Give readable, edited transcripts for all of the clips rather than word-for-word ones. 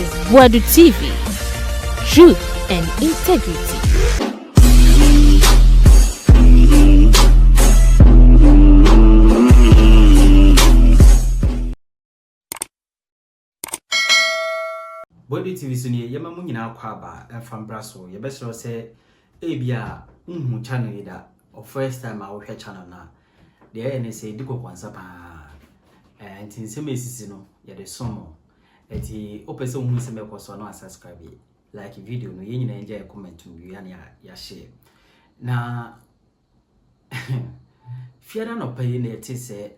is Boadu TV. Truth and integrity. Boadu TV suni yema mu nyina kwaba from Brasso ye besro say ebia channel da o first time I watch channel na the NSA diko kwansa pa ntin semesisi no ye de somo eti opese hu se me kwaso no subscribe like video no ye nyina enjoy comment mu ya share na fiada no pay na eti se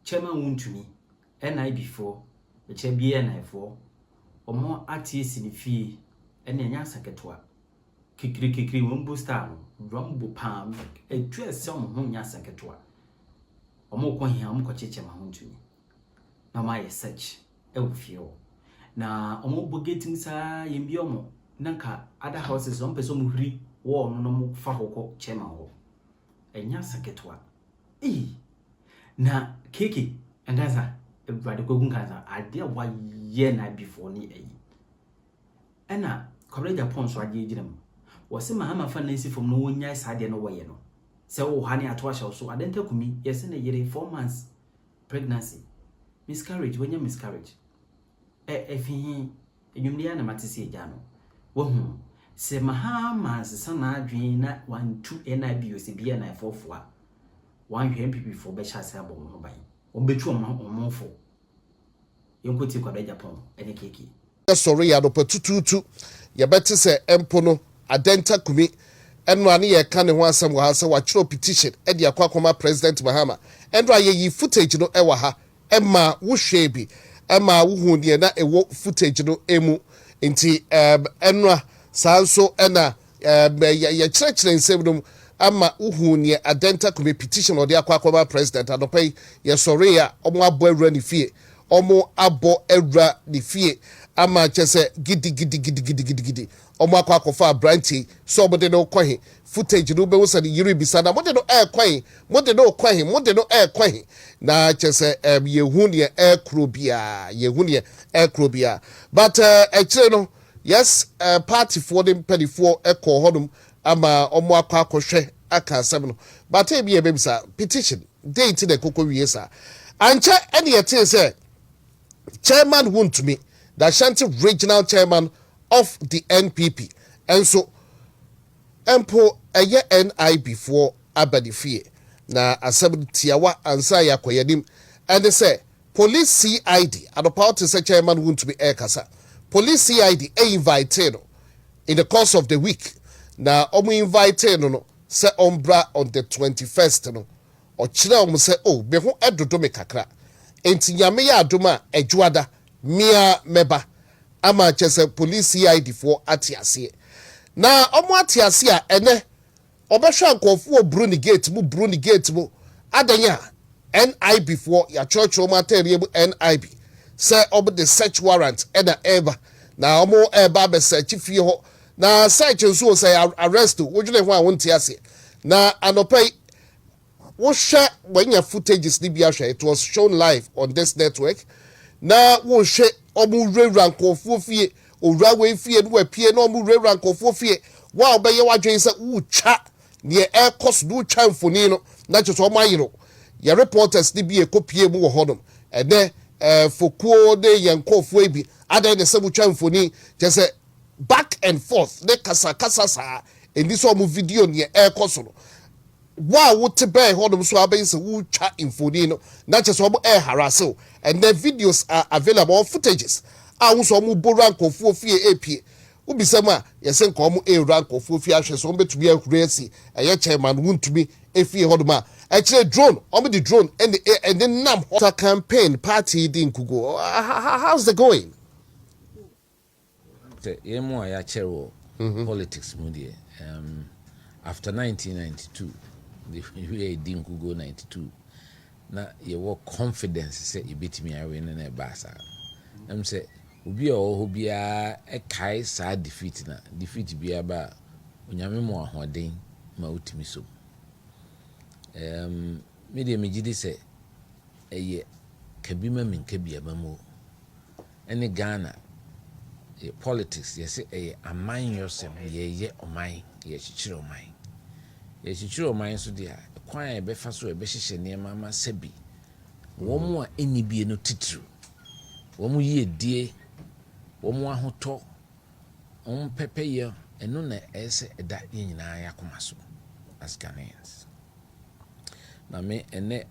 chairman Wontumi NIB for e che bia NIB for omo artist ni fie ene anya saketwa kikiri won booster no rambo pam etu ese omo ho nya saketwa omo ko hia omo ko cheche ma Wontumi na ma ye search e wo fie o na omo bogeting sa yembi omo nanka other houses on person mu hiri wo no mo fa hoko chema ho enya saketwa na KK endaza everybody ko gun kanza ade wa ye na before ni eyi ena Kwabena Agyapong so age giram wo se mahama fa na isi fom no wonya saade no wo ye no se wo ha ne ato ahye so adenta kumi yese na yere 4 months pregnancy miscarriage wonya miscarriage efihi enyumri ya na matisi eja no wo hu se mahama se na adwen na 12 NIB o se bia na fofoa wan hwe MPP for be cha se abo ho ban ombetu omofo yonkoti Kwabena Agyapong ene KK sorry ya do patututu ya beti se empo no adenta kumi eno ane ye ka ne ho asem wa ha se wa chiro petition e de akwa president Mahama endo aye yi footage no e wa ha emma wo hwe bi emma wo hu de na ewo footage no emu nti eno sanso ena ya chire nsem no ama uhu ne adenta kumi petition odi akwa president adopai ye sorry ya omo abo awura ni fie omo abo awura ni fie ama chese gidi omo akwa branchi so omo de no kwahi footage no be wo se yiri bisana mo de no kwahi mo de no kwahi na chese yehu ne krobia but actually no yes party for them 24 ekọ hodum ama omo akwa aka asem no but e bia bebisa petition date de kokko wie sa ancha ene yete se chairman Wontumi the Ashanti regional chairman of the NPP and so empo eye NIB for abadifie na asem tiawa ansa ya koyanim and say police CID adopa to say chairman Wontumi kasa police CID invited in the course of the week na omo invited no se ombra on the 21st no o kire omo se me ho edodo me kakra enti nyame ya adoma adwada mia meba ama chese police CID for atiase na omo atiase a ene obehwa nkofo obruni gate mu adanya NIB for ya church o material NIB se obo the search warrant ena ever na omo eba be search fie ho na search nso say arrest wodwene ho a wonte ase na anopai wo hwe wanya footages ni bia hwe it was shown live on this network na wo hwe omu rewura nkofo fie owura we fie no apie na omu rewura nkofo fie wa obeye wadwen se wo twa ne ekos do twa mfoni no na cheso omo ayiro ya reporters ni bia kopie mu wo hodom ene fokuo de yankofo ebi adan de se bu twa mfoni chese back and forth de kasa sa in this omu video ne ekos no wa wote be hodom so aben se wo twa mfoni no na cheso omo harass and the videos are available footages so omu boran kofo fie apie ubisema yese nka omu ran kofo fie ahwe so betumi akuresi eye chairman Wontumi efie hodoma a kire drone omu the drone and then nam hot campaign party din kugo how's the going emo ya chero politics mu die after 1992 the din kugo 92 na ye wo confidence say ibetimi awe na basa am say obi o bia e kai sa defeat bia ba onyame mo ahoden ma utimi so media megidi say eye kabima min kabia ba mo ene Ghana politics, yes, a mind yourself, ye, or mine, yes, chiro mine. Yes, chiro mine, so dear, a quiet befaso, a beshish near Mamma Sebi. One more NIB no titru. One more ye dear, one more hoto, pepe ye, and none else that in Ayakumasu as Ghanaians. Now, me and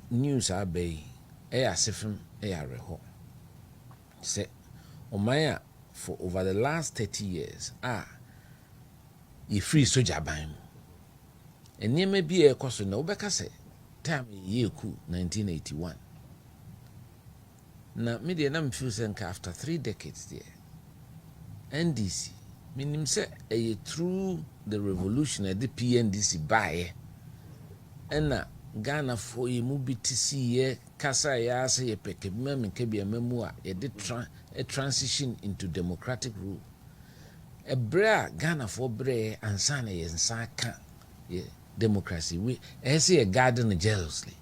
news are bay, sifim, reho. Say, Omaya, for over the last 30 years, ye free soja bam. And near may be a question, no becker say, time ye coup 1981. Now, media nam fusen after 3 decades there. NDC, meaning say, through the revolution at the PNDC by, and Ghana for ye mubi to see ye kasa ya say ye peke mem kebi a memua ye did a transition into democratic rule. A bra Ghana for bre and sana ye nsaka ye democracy we say a garden jealously.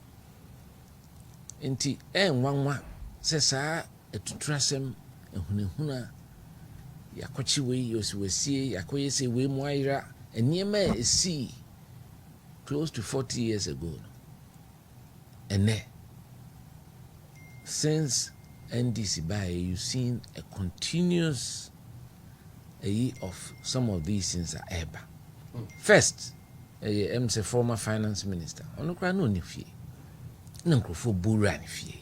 Inti wanwa se sa to trasem ehunehuna yakochi we yosiwesie yakoye se we muaira eniema see close to 40 years ago. And since NDC by you've seen a continuous of some of these things are eba. First, I'm a former finance minister. Ono kra no ni fie. Nankrofo bura ni fie.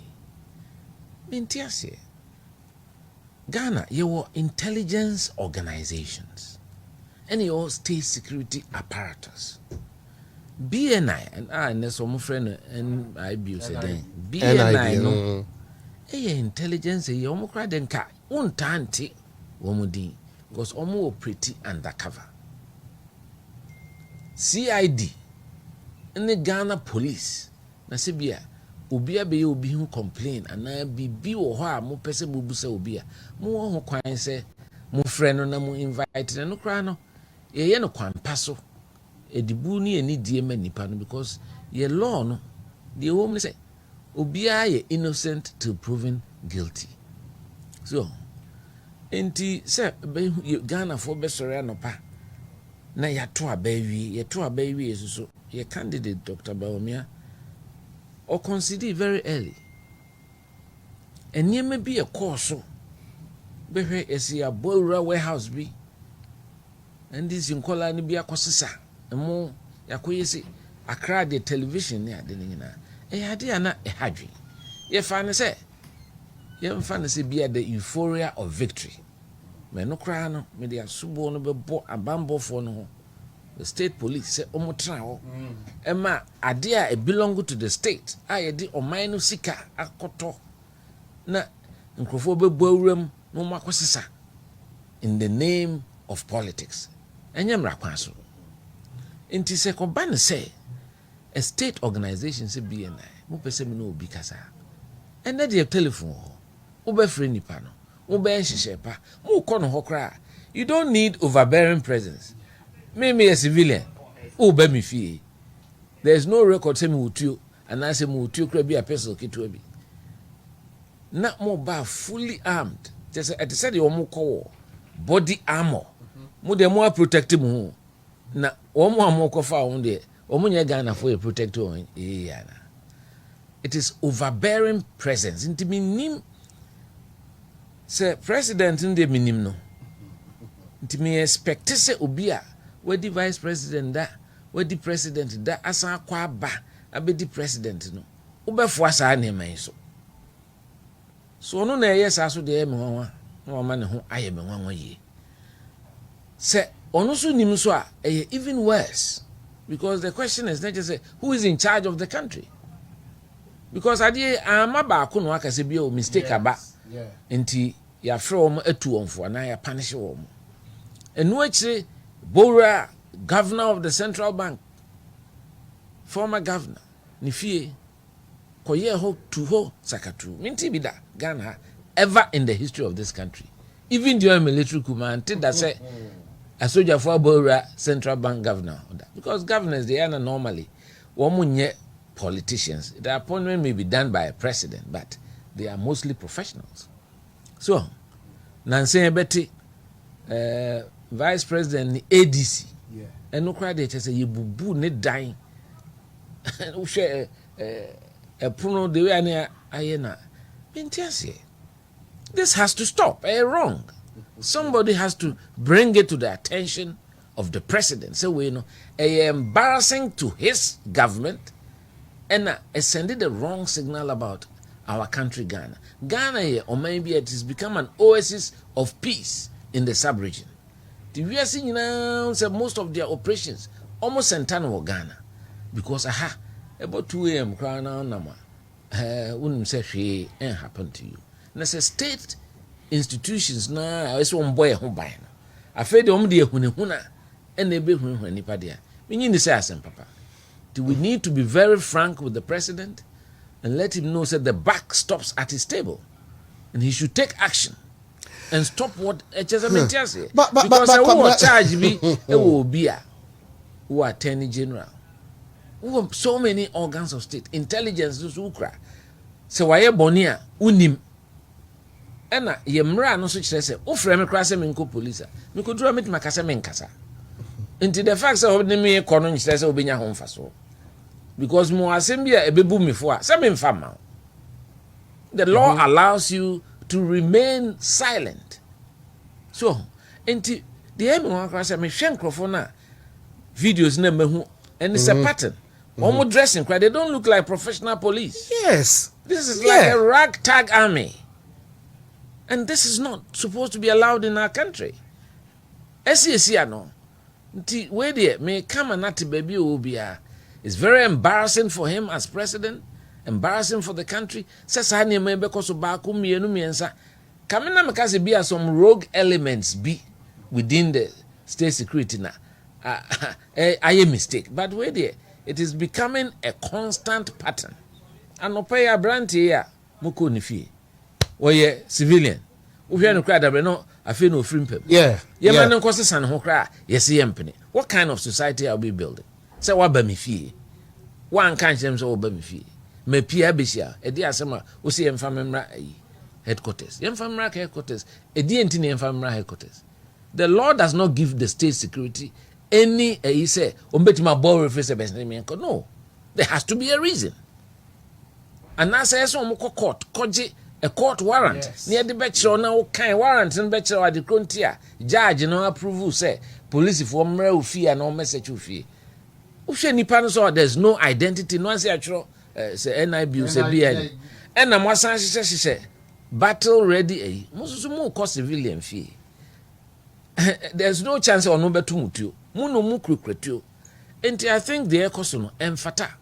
Mentiase. Ghana, you intelligence organizations and your state security apparatus. BNI and some friend NIB said then BNI no intelligence omo den ka untanti womudi because omo pretty undercover. CID and the Ghana police na sebia obia be obi hu complain ana bibi wo ho a mo pese bubusa obia mo ho kwan se mo friend no na mo invite no kra no ye no kwampa so edibu ni eni die manipa no because ye law no the woman say obia ye innocent till proven guilty. So enti say Ghana for be sore anopa na ya to abawi so ye candidate Dr. Baumia or consider very early and ye may be a course be here is a Boadu warehouse be and this in kola ni bia kosesa mo yakoye se Accra the television ne ade nyina ade ana hadwe ye fa ne se ye mfa ne se bia the euphoria of victory me no kra no me dia subo no be bo abambofo no ho the state police say omotra ho ema ade a belong to the state ye di oman no sika akoto na nkrofo be bo awuram no makosesa in the name of politics enyemra kwaso inti se ko ban say a state organization say BNI mo pese me no obi kasa and the telephone wo be free nipa no wo be nhihye pa mo ko no hokra you don't need overbearing presence me a civilian wo be me fie there is no record say me wutuo and I say me wutuo kra bi a person keto bi na mo ba fully armed just at the said you mo ko body armor mo de mo protect mo na omo amoko fa on de omo nya Ghana for a protect on it is overbearing presence inti minim say president inde minim no inti me expect say obi a wedi vice president da wedi president da asa kwa ba abedi president no ubefo asa na man so no na yes aso de me wanwa no ma ne ho aye me wanwa ye say ono so nim so a even worse because the question is not just say who is in charge of the country because ade amaba ko no aka se bi o mistake aba enti ya from atu onfo na ya punish wo enu akire Boadu governor of the central bank former governor ni fie koye ho to ho sakatu minti bi da Ghana ever in the history of this country even during military coup man that say a soldier for Boadu central bank governor because governors they are normally womunye politicians. The appointment may be done by a president but they are mostly professionals. So nansen beti vice president ni ADC eno kra de chese ye bubu ne dan wo hwe puno de we ani ayena bintiase. This has to stop. Wrong. Somebody has to bring it to the attention of the president. So we know embarrassing to his government and sending the wrong signal about our country Ghana. Ghana, or maybe it has become an oasis of peace in the sub-region. We are seeing now most of their operations almost central Ghana because about 2 a.m. crying out nama wouldn't say she ain't happen to you. And as a state institutions now, I one boy who buy. I fed the omdia huna and they be when nipadia. We need to say as papa. We need to be very frank with the president and let him know that the buck stops at his table and he should take action and stop what HSM say. Because I will charge me will be who are attorney general. Who have so many organs of state, intelligence, ukra. So why bonia unim. Ena ye mra no so kire se o frɛ me kra se me nko police me ko dura metima kasa me nkasa nti the fact say obni me kɔ no kire se obenya ho mfa so because mo asem bia ebebu me fo a se me mfa ma the law allows you to remain silent so nti the aim one kra se me hwɛ nkrofo na videos na mahu and it's a pattern almost dressing cry they don't look like professional police. Yes, this is like a ragtag army. And this is not supposed to be allowed in our country. SCSC no. Where there may come and at baby obia. It's very embarrassing for him as president, embarrassing for the country. Sasa ni me because baku mienu miensa. Kamina mekase be some rogue elements be within the state security na. A mistake. But where there it is becoming a constant pattern. Anopeya branti ya muko ni fie. Oye civilian uhwe no kra dabre no afi no free mpem ye man nko sesan ho kra yes yempene. What kind of society are we building? Say wa ba me fie wan kan chem so ba me fie me pia besia e di asema wo se yemfa memra headquarters yemfa memra headquarters e di enti ne yemfa memra headquarters. The law does not give the state security any he say ombetima ball reference best name. No, there has to be a reason. And na say so mo court koje a court warrant near the betcher now kind warrant and betcher at the frontier judge no approve say police for mre fee and no message fee uhwe nipa no so there's no identity no say actual say NIB say BN and na mwasan hye battle ready mususu mu ko civilian fee there's no chance on no betu mutuo mu no mu krekretuo and I think the ekoso no emfata.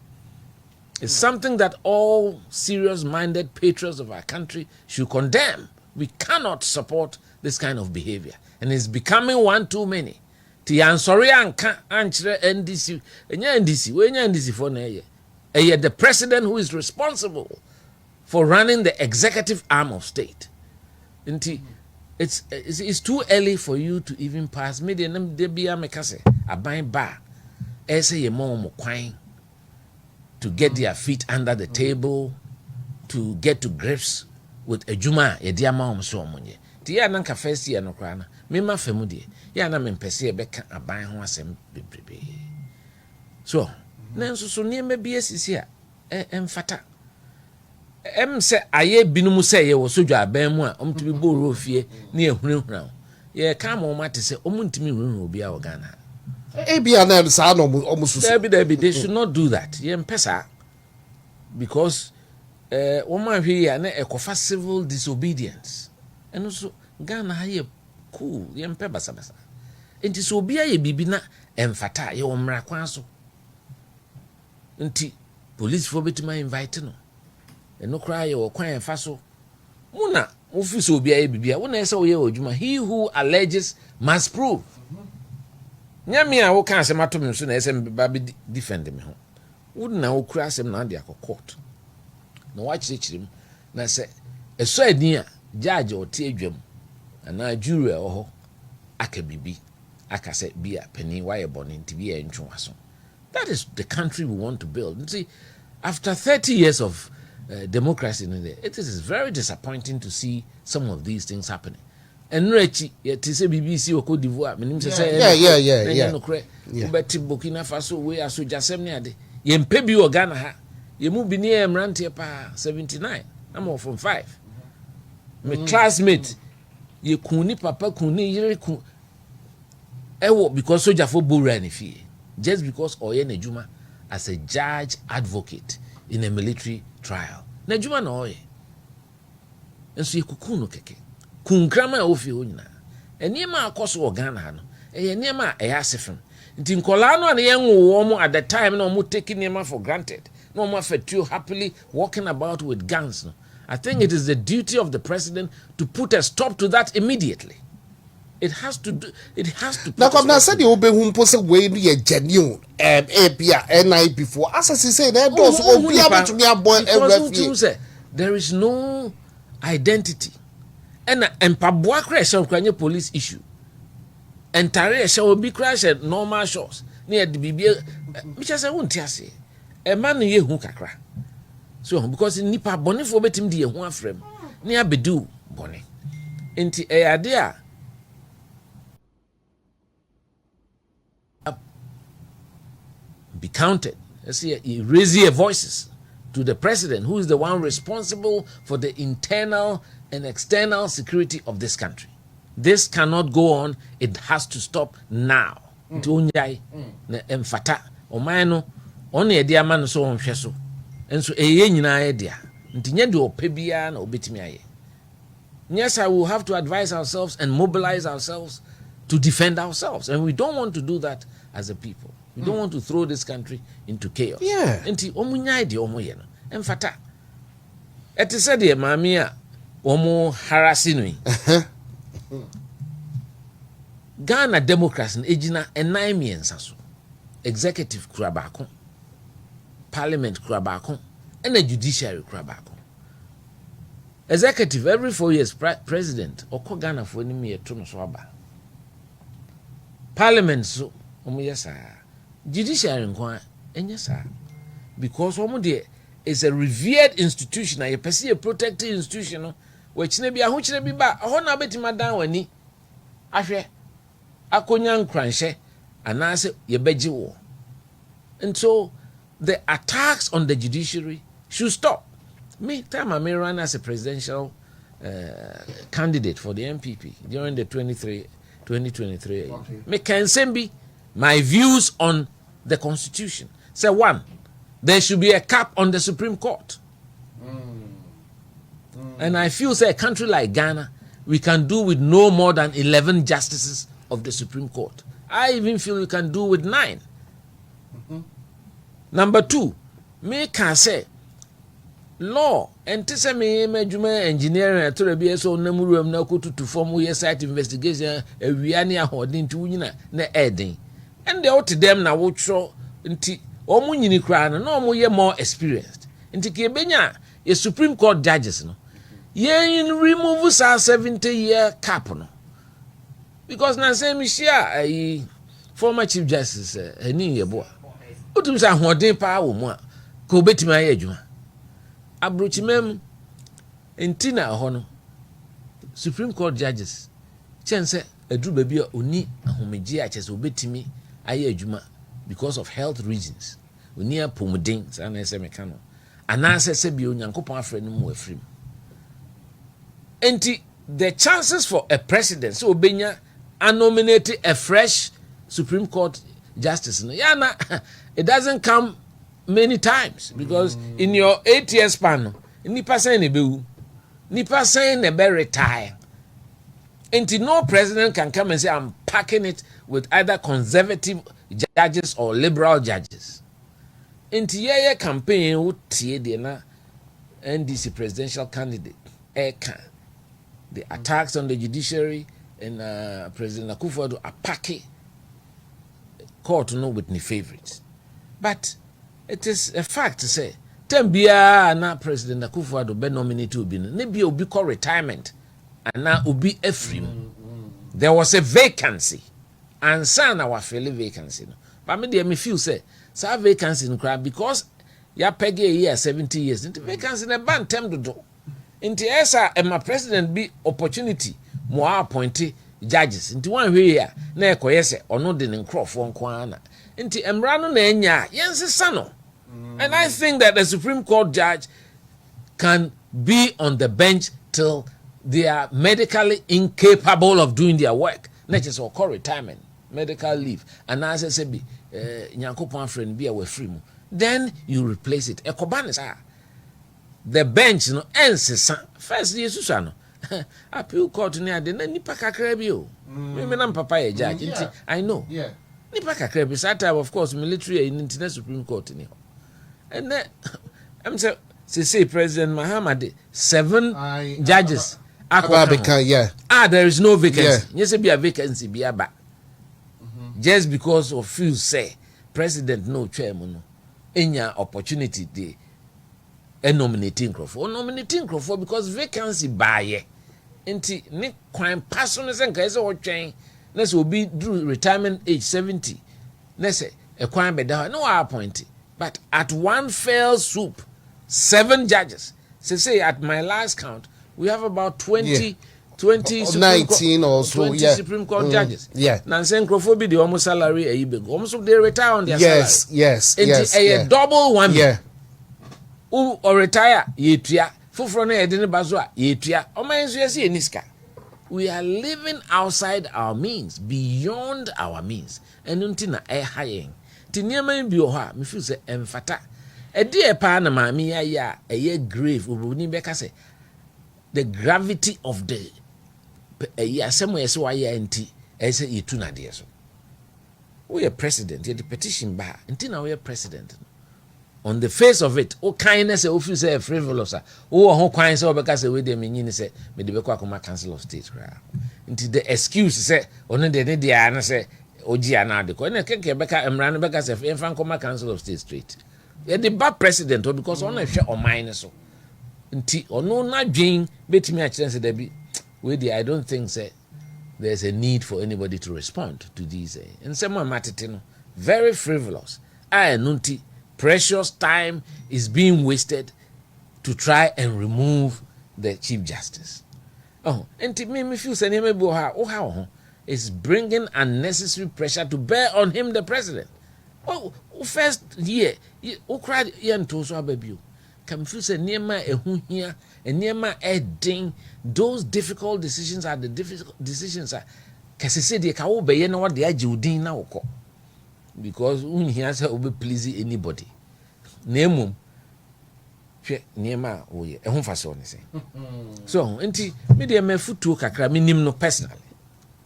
It's something that all serious-minded patriots of our country should condemn. We cannot support this kind of behavior. And it's becoming one too many. Sorry, NDC. NDC for the president who is responsible for running the executive arm of state. It's too early for you to even pass. Maybe to get their feet under the table, to get to grips with a juma, a diamond so money. Tia nanka first year no crana, Mima Femudi, Yana Mempesi Becca a buying was so, Nanso so near me BS here, fata. Say, aye binumu say ye was soja bemwa, to be boro fie near Hunround. Ye come on matter say, Omuntimi will be our Ghana. They should not do that. Because woman here a civil disobedience. And also Ghana here cool, basabasa. And so be a bibina emfata ye omra kwanso. Nti police for betima invite no. And no cry or kwan faso. Muna ofiso be a bibia. Wona say ye odwuma. He who alleges must prove. Nyame a wo kan asem atom so na esem ba be defend me ho wo na wo kura asem na de court na wa chichirim na se eso adin a judge o tie adwam na jury o ho aka bibi aka se bia pani wa ye boni nti bia entwe waso. That is the country we want to build. You see, after 30 years of democracy in there, it is very disappointing to see some of these things happening. enrechi yet say BBC or Cote d'Ivoire menim say yeah no kre ubeti Burkina Faso we aso jasem ne ade ye mpe bi o Ghana ha ye mu bi ne emrante pa 79 I'm from 5 my classmate ye kuni papa kuni yere ku ewo because soldier for bora ni fie just because oye na juma as a judge advocate in a military trial na juma na oye enso ye kukuno keke kunkrama ofi ho nyina eniema akoso o Ghana ha no eniema asefem nti nkola no na ye nwo mo at the time na mo take niema for granted no mo afetu happily walking about with guns no. I think it is the duty of the president to put a stop to that immediately. It has to. Now, Kwabena said you obey whom pose way no genuine. NIB before. As I say, that does be able to be a boy every. There is no identity. And Paboa crash on police issue. And Tare shall be crash at normal shores near the BB. Which I won't tell you. A man ye who kakra. So because nipa boni for betim di ho afrem ne abedu boni enti ade be counted. See, raise your voices to the president, who is the one responsible for the internal and external security of this country. This cannot go on. It has to stop now. Tunyai na emfata omayno on e dia man so onhwe so enso eye nyina e dia ntinye de opebia na obetimi aye. Yes, I will have to advise ourselves and mobilize ourselves to defend ourselves, and we don't want to do that as a people. We don't want to throw this country into chaos. Yeah. Enti omunyai de omoye no emfata eti se de maami a omo harasi no Ghana democracy ejina enai miensa so. Executive kura baako, parliament kura baako, and a judiciary kura baako. Executive every 4 years president oko Ghana for ni me to no so aba. Parliament so omo yesa. Judiciary nko enye sa. Because omo de is a revered institution, a person a protected institution no which ne bia ho kire bi ba ho na betima dan wani ahwe akonya nkranhye anase yebeji wo. And so the attacks on the judiciary should stop. Me time I may run as a presidential candidate for the MPP during the 2023. Okay. Me can send be my views on the constitution. Say one, there should be a cap on the Supreme Court. And I feel say a country like Ghana, we can do with no more than 11 justices of the Supreme Court. I even feel we can do with 9. Number 2, me can say law and tese me majuma engineering atore bi so namuruam na kotu to form we site investigation awia ne ahodin ti wunyina na eden and they out them na wo tro nti omo nyini kra no na omo ye more experienced nti ke benya ye Supreme Court judges no ye remove sa 70-year cap no because na say me share former chief justice ani yeboa otum sa hodin pa wo mu a ko betima aye adwuma abrochimem entina ho no Supreme Court judges chense adru ba bi oni ahomeji a chese obetimi aye adwuma because of health reasons oni apomuden sa na ese meka no anase se bi onyankopon afre no mu afrim enti the chances for a president so obenya nominate a fresh Supreme Court justice no yana it doesn't come many times because in your 8 year span nipa say ne bewu nipa say ne be retire until no president can come and say I'm packing it with either conservative judges or liberal judges until ye campaign wo tie de na NDC presidential candidate eka the attacks on the judiciary and President Akufo-Addo are packing court no with ni favorites. But it is a fact to say, Tembia na President Akufo-Addo be nominated obi no, ne bi obi call retirement, and now obi efrim. There was a vacancy, and son our fairly vacancy. No. But me feel say, so vacancy no crowd because ya pegi a year 70 years. Into vacancy na ban tem do. Into esa my president be opportunity mo appoint judges nti one hwe ya na ekoye se ono de ne nkrofo nko ana nti emra no na enya yensesa no. And I think that the Supreme Court judge can be on the bench till they are medically incapable of doing their work. Not just call retirement, medical leave, and as I said, Nyankopon friend be away free. Then you replace it. The bench no ends first Jesus no. Appeal court near the nipa kakra bi o. Me na papa e judge. I know. Yeah. Nipa kakra bi that time of course military in the Supreme Court ni. And then I'm say President Muhammad 7 judges. Yeah. There is no vacancy. Yes, be a vacancy be aba. Just because of few say president no chairman no. Enya opportunity de nominating Crawford. Nominating Crawford because vacancy buy. Enti ne kwan pass no say nka say wo twen na say obi do retirement age 70. Na say e kwan be da no appoint. But at one fell swoop 7 judges. Say at my last count we have about 20 19 or so 20 Supreme Court judges. Yeah. Nansen Crawford be the almost salary a big. Almost they retire on their salary. Yes. A double one. Yeah. Who or retire ye tria. Fufro na edine bazo a ye tria. O man so yesi eniska. We are living outside our means, beyond our means. And unti na hayen. Ti niema bi o ha, me feel say emfata. E die pa na ma mi ya ye grave obuni beka say the gravity of the asemo yesi wa ya nti e say yitu na de so. We are president, ye the petition ba. Nti na we are president. On the face of it, o kindness e feel say frivolous. O ho kwan say obeka say we dey menyi say me dey beko akoma council of state kra. Nti the excuse say ono de ne dia na say oji anade ko na keke beka emra no beka say enfan koma council of state straight. Ye the bad president because ono hwe o mine so. Nti ono na dwen betimi a kire say da bi we dey I don't think say there's a need for anybody to respond to these and some matete no very frivolous. Nunti precious time is being wasted to try and remove the Chief Justice. And to me feel say is bringing unnecessary pressure to bear on him, the president. First year, cried to so baby. Can feel say near ehu here and near my ding. Those difficult decisions are the difficult decisions. Kasi say they can obey no what they are judin now because when he has to please anybody. Name near my way a home for so so enti me dey me futu kakra me nim no personally.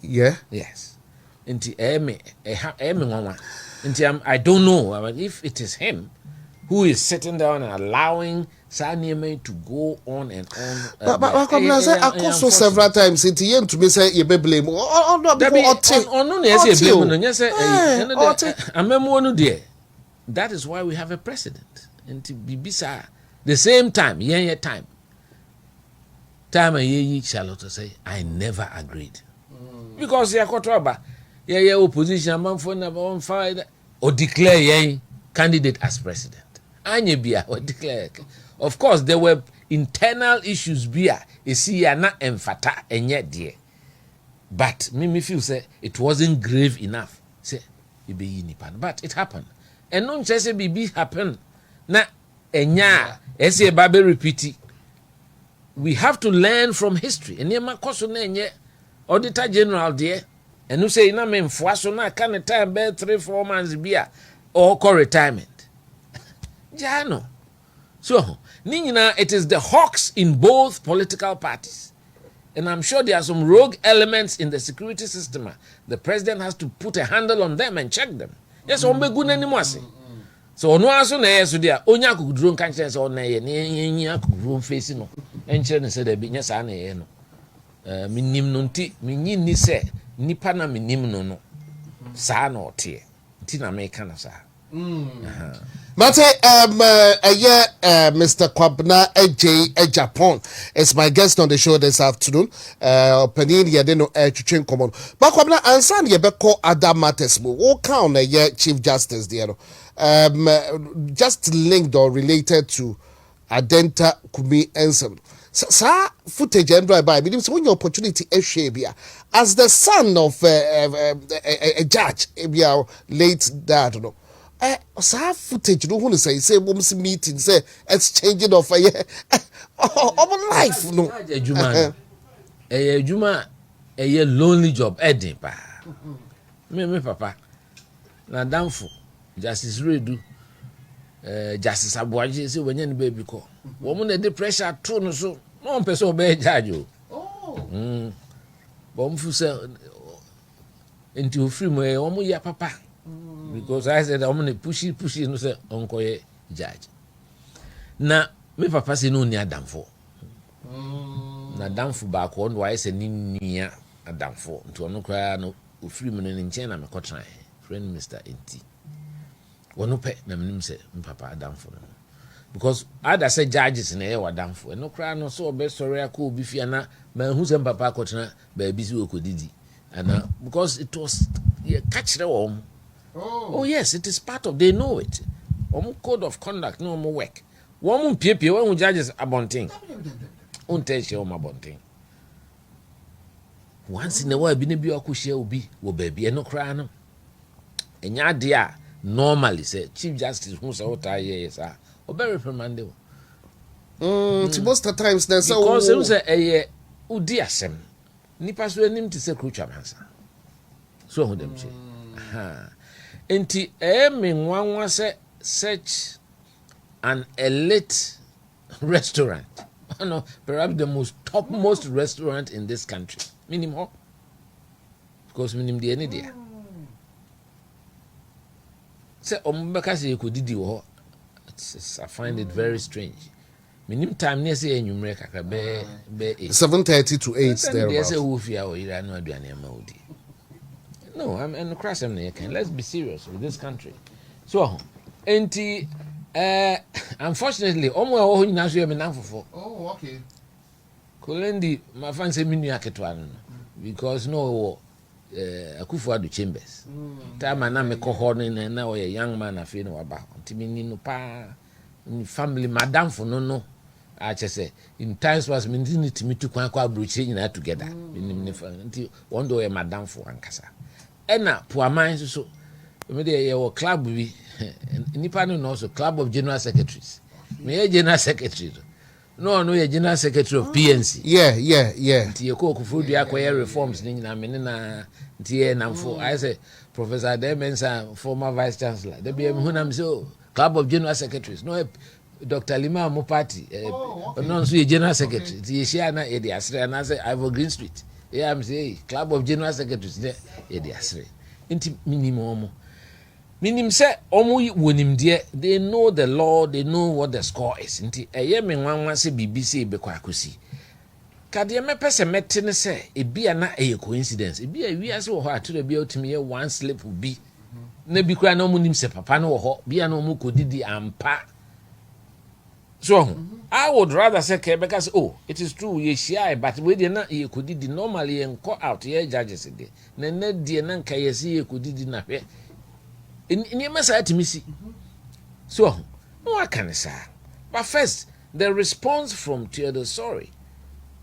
Yeah. Yes. Enti me nwanwa. Enti I don't know if it is him who is sitting down and allowing Sanyeme to go on and on. But Kwabena say I call so several times. Enti yen to me say you be blame. Oh no, because no na say blame no. Yen say amemo no there. That is why we have a president. Enti bibisa the same time, yen time. Time ye Charlotte say I never agreed. Because ya kotoba ye opposition man for never on fire or declare yen candidate as president. Anye bia or declare. Of course there were internal issues bia e see ya na emfata enye de. But me feel say it wasn't grave enough. Say e be yinipan. But it happened. And non say bibi happen na enya ese babe repeat. We have to learn from history. Enema koso na enye Auditor General there, and you say na me mfoa so na ka ne time be 3-4 months bia or call retirement. Jano. So, Nina, it is the hawks in both political parties. And I'm sure there are some rogue elements in the security system. The president has to put a handle on them and check them. Yes, on be good anymore. So no aso na yeso dia onya akuduro nka kire se ona ye ne akuduro face no enche ne se da bi nya sa na ye no minim no nti minyi ni se nipa na minim no no sa na ote nti na me ka na sa Mate, Mr. Kwabena Agyapong is my guest on the show this afternoon. Panin Yadeno Chuchin Common. But Kwabena Ansan Yebeko Ada Matters, what count a Chief Justice, dear. Just linked or related to Adenta Kumi Ensem. sa footage and drive by means when your opportunity is share as the son of a judge late dad no sa footage no who say women's meeting say exchanging of life no ejuma a lonely job edin pa me papa na damfo justice redu justice abuaje say when any baby call woman the pressure too no so no person be judge o bom fu say into free mo woman ya papa because I said I'm gonna pushy no say onko ye judge na me papa say no ni adamfo na damfo ba ko no why say ni nia adamfo nto no kra no ofiri mu no nchen na me kotran friend Mr. Enti wono pe na menim say me papa adamfo no because other say judges na e wadamfo no kra no so be sorry akọ obi fia na ma hu say papa kotran ba bi si okodidi and because it was catch the worm. Oh yes, it is part of, they know it. Code of conduct no more work. One PP when judges abonting. Tell you abonting. Once in a while, be akushia ubi wo baby no cry no. Enya dia normally say Chief Justice who say what yes sir. Very reprimanded. Most of the times there's because they say udi asem. Nipa so enim te say krucha mansa. So who them say. Enti me nwanwa say search an elite restaurant. No, perhaps the topmost restaurant in this country. Minimum. Because minimum the any there. Say ombeka say ekodidi wo. I find it very strange. Minimum time near say enyumre kakra be 7:30 to 8 there. They say wo fia wo ira no aduane ma odi. No, I'm in the crash them. Let's be serious with this country. So, enti unfortunately, omo wo nyina so yemi nanfofo. Oh, okay. Kolendi my fan say minu aketwa no because no Akufo-Addo Chambers. Time na me ko ho na o young man afi no waba. Ntimi ni no pa family madam for no I just say in times was me need to meet to kwan kwa abrochi nyina together. Nti one do madam for ankasa. Ena puaman so me dey your club bi nipa no so club of general secretaries. Me general secretary. No ye general secretary of PNC. Yeah. Nti ye ko Akufo-Addo akoye reforms ni nyina me na nti ye namfo. I say Professor Demensa former vice chancellor. There be hu na me so club of general secretaries. No Dr. Lima mo party no so ye general secretary. Nti ye share na ye dey asre na say Ivor Green Street. Yeah, I'm saying club of general secretaries there they asre. Inti minimum say wonim there they know the law, they know what the score is. Inti me nwanwa say BBC be kwa akosi. Kade me pese metene say ebia na coincidence. Ebia wi ase wo ho atoro bia otimi one slip bi. Na bi kwa na omunim se papa no wo ho bia na omu kodidi ampa. So I would rather say because it is true ye share but we dey na ye kodidi normally en call out ye judges dey na dey na nka ye see ye kodidi na hwe ni masa atimisi so no I can say but first the response from Theodore Sorry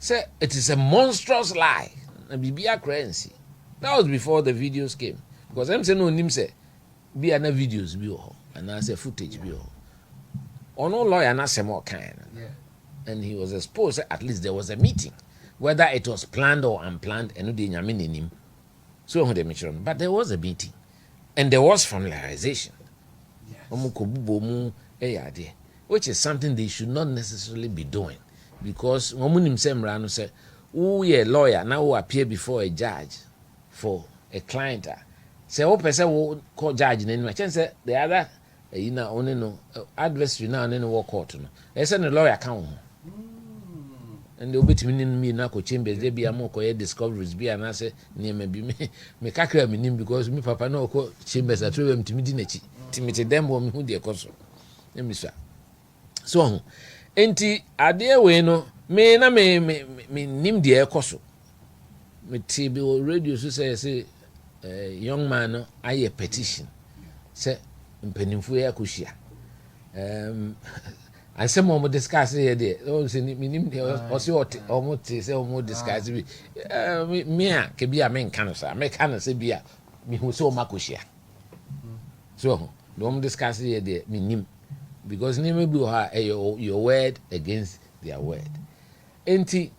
say it is a monstrous lie na bibia currency that was before the videos came because them say no nim say bia na videos bi ho and I say footage bi ho ono lawyer na say more kind. And he was exposed. At least there was a meeting, whether it was planned or unplanned. So but there was a meeting, and there was familiarization. Yes. Which is something they should not necessarily be doing, because say, "Oh, yeah, lawyer now who appear before a judge for a client." Say, "Oh, person will call judge." Say the other, only no adversary now only no court no. They say the lawyer count. And the obit me na ko Chambers they be amoko ye discoveries be and I say near maybe me kakra me nim because me papa no ko Chambers atwe am timi di nachi timite dem bo me hu de koso emisa so enti ade we no me na me nim de ekoso me ti be radio so say young man no aye petition say mpanimfo ya koshia and some more discuss here there. Oh, say minim or see what almost say almost discuss me. Me can be a main cancer. Make cancer be a me who so makushia. So don't discuss here there minim because name be your word against their word. Enti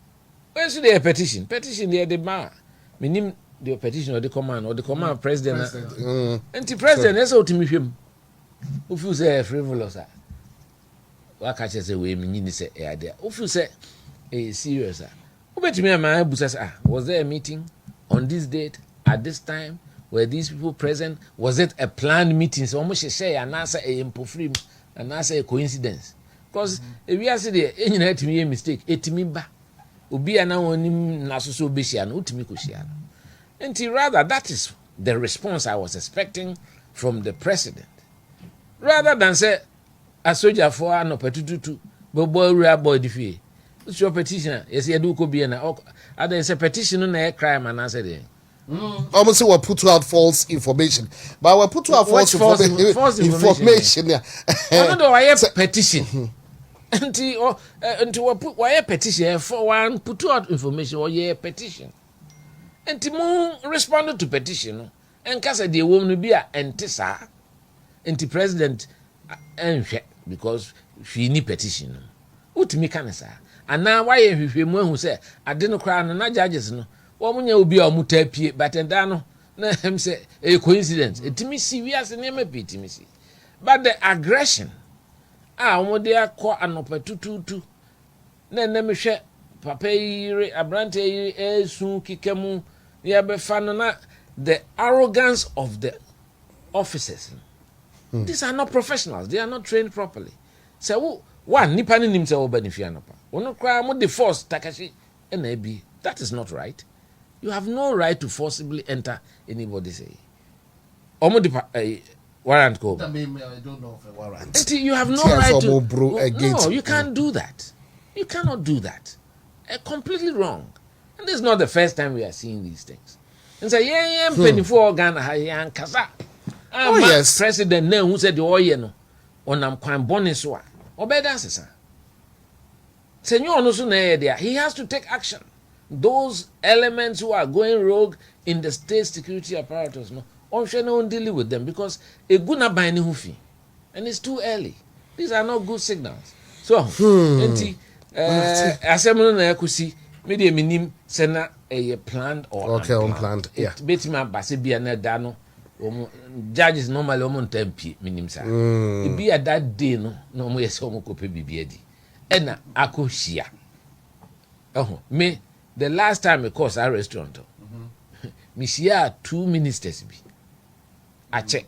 when should they petition? Petition there the man minim the petition or the command president. Enti president is out to me him. Who feels say frivolous. What catch say we mean say there. If you say serious, who bet me my busa was there a meeting on this date at this time? Were these people present? Was it a planned meeting? So almost say and answer a impofrim and answer a coincidence. Because if we are say any night to me a mistake, it me ba. Ubi ana onim naso besia no utimi kosia. And rather that is the response I was expecting from the president. Rather than say a soldier for an opportunity to boy boy defeat. What's your petition? Yes, you do could be an other petition on a crime and answer there. Almost we put out false information, but we put out false information. Yeah. I don't know why petition. Until put why petition for one put out information or yeah petition. And Timon responded to petition and cast the woman be a antisa. And the president because she need petition. What me can say? And now why if you who say I didn't cry and not judges no. Woman will be a mutepie, but and dano na him say a coincidence. It me serious and never pity me see. But the aggression what they are caught an opportunity. Then me share papa abrante soon kikemu ya be fanona the arrogance of the officers. These are not professionals. They are not trained properly. So one nipa ni nimse wo benefia no pa. Wono kra mo the force takashi NIB. That is not right. You have no right to forcibly enter anybody's say. Omo the warrant go. I don't know of a warrant. Until you have no right to. No, you can't do that. You cannot do that. Completely wrong. And this is not the first time we are seeing these things. And say yeah, penny for Ghana and kasa. Yes. President now who said the oil no on am kwan boni so obeda sesa. Senyor no so na there. He has to take action. Those elements who are going rogue in the state security apparatus no on shall not deal with them because a good na buy ni hufi. And it's too early. These are not good signals. So enti assembly na yakusi media minim sena a planned or okay unplanned. Yeah. Betima base bia na da no judges normally tempi minimsa. It be at that day no mo yes omo kope bibia di. Ena akohia. Me the last time I course our restaurant. Me share 2 ministers bi. I check.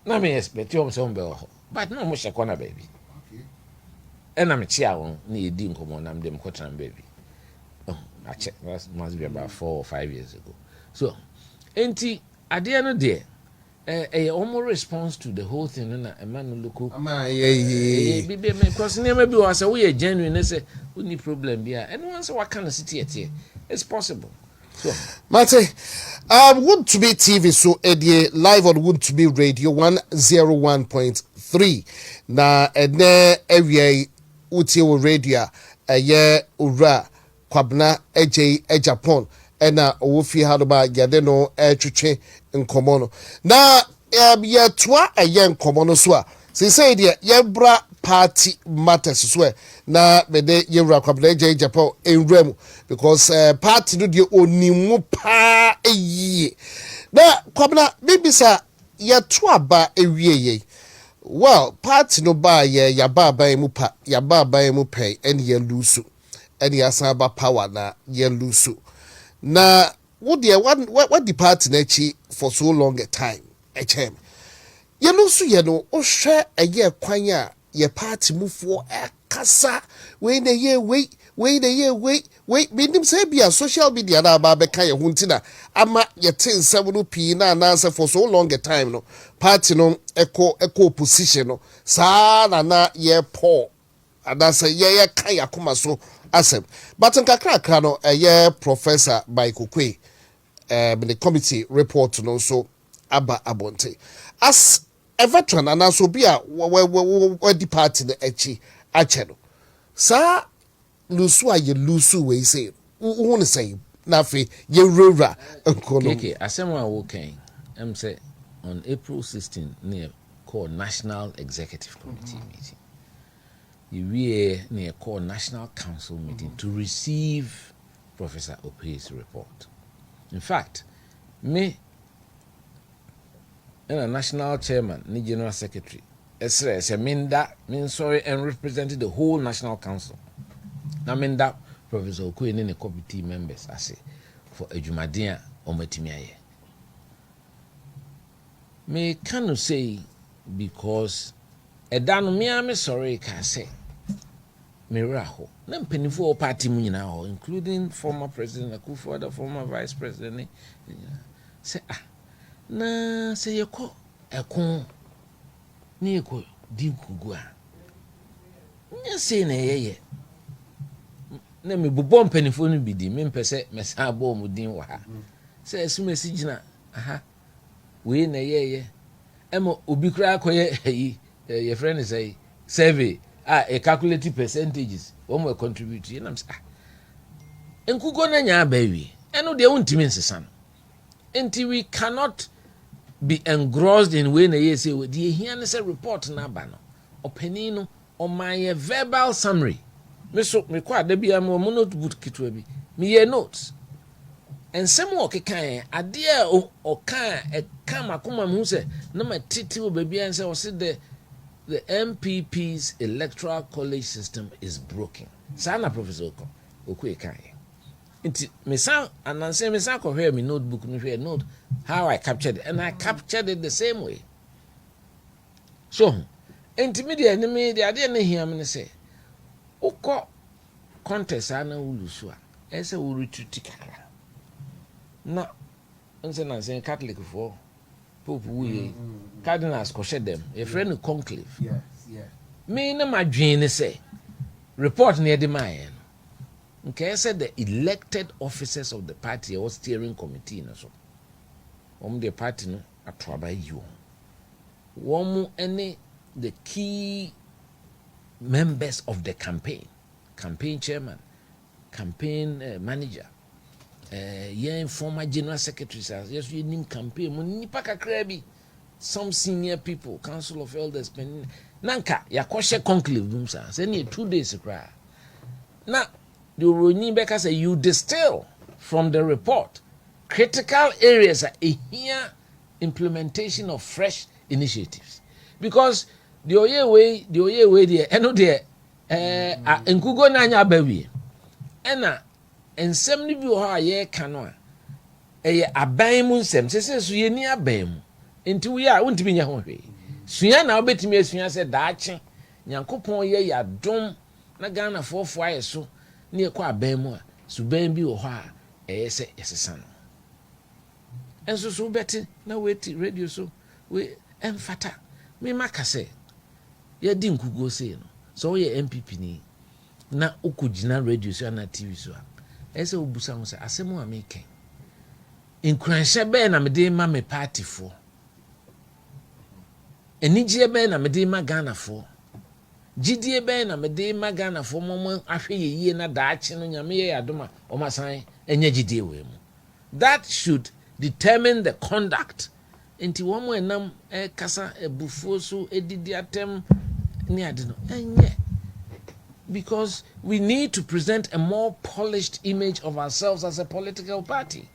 Na me expect you some be ho. But no mo shekona baby. Okay. Ena me chia won na edi nkomo na dem kwotran baby. I check. That must be about 4 or 5 years ago. So, enti at the end of the day, a almost response to the whole thing, na a man look. Because never be was a way genuine. Say we need problem here. And once what kind of city here, it's possible. So, Mate, Wontumi TV so live on Wontumi Radio 101.3. Na ene area uti radio ura Kwabena Agyapong ena owofi hadoba yade no twetwe nkomo no na ye toa nkomo no so a say de ye bra party matters so na bede ye wura Kwabena Agyapong enwram because party no de onimu pa eyi na Kwabena bibisa ye toa ba ewie ye well party no ba ye yaba mu pa yaba mu pay and ye lusu and yasaba power na ye lusu na what the party na chi for so long a time echem ye lusu ye no o hwe eye kwan a ye party move for kasa we na ye wait menim say bia social media na ba be kan ye huntina ama ye tin several p na answer for so long a time no party no echo position no sa na ye poor adasa ye kan yakoma so asem but nkakra no professor by Kokwe the committee report no so aba abonte as a veteran and also be a the party the echi acheno. Sa lusu a ye lusu we say. Who say nafi ye rura nkono. KK, asema woken. Say on April 16 near called National Executive Committee meeting. We near called National Council meeting to receive Professor Opey's report. In fact, me and a national chairman, the general secretary, sorry, and represented the whole National Council. Now, that Professor Okoye and the committee members, I say, for a Jumadia or Metimiaye. Me cannot say because a dan me sorry can say me raho. Nam penifo party mu now, including former President Akufo, the former Vice President. Say na say yeko ekon ni yeko dinkugua. Nya say na yeye. Na me bobom penifo no bi di me mpese me sa bo mu din wa ha. Say esumesi gina aha. We na ye emo obi kra akoye your friend is say survey a calculated percentages one will contribute and I'm say enkugo na nya ba wi eno de untimi nsesa until we cannot be engrossed in we na ye say we de hia ne say report na ba no opani no o my verbal summary me so me kwa da bia mo notebook kitwa bi me ye notes. And some walk a kind, a dear or can a kamakuma muse, no my titi baby and say, the MPP's electoral college system is broken. Sana Professor Okwe. It may sound and I say, Miss Uncle, hear me notebook, me note how I captured it, and I captured it the same way. So, intermediate enemy, the idea hear me say, Oko contest, I know Ulusua, as a retreat. Na nse Catholic for Pope we cardinals ko them a friend conclave. Yes, yeah. Me na madwin say report near the man. Okay, said the elected officers of the party or steering committee na so. The party no atraba you. Any the key members of the campaign chairman, campaign manager. Former general secretaries, yes, we need campaign. Nipa kakra bi, some senior people, council of elders, nanka ya koshe conclave bumsa. Say ni 2 days kra. Now, the Roni Beka say you distill from the report critical areas are here implementation of fresh initiatives because the oye way there, eno there, enkugo na nya bawi, ena. And some ni bi ho aye kano a aban mu nsem sese so ye ni aban mu enti we a wontimi nya ho hwe sua na obetimi asua se daache nyankopon ye ya dom na Ghana fofo aye so na ekọ aban mu a suban bi ho a se esesa no enso so beti na weti radio so we emfata me maka se ye di nkugo se no so ye MPP ni na okugina radio so na TV so ese obusa mo se asemu a meken inkranhye be na mede ma me party fo enigye be na mede ma Ghana fo gidie be na mede ma Ghana fo mo ahwe yeye na daache no nyame ye adoma o masan enye gidie we mu that should determine the conduct enti wo mo enam kasa ebufuo so edidi atem ni ade no enye. Because we need to present a more polished image of ourselves as a political party.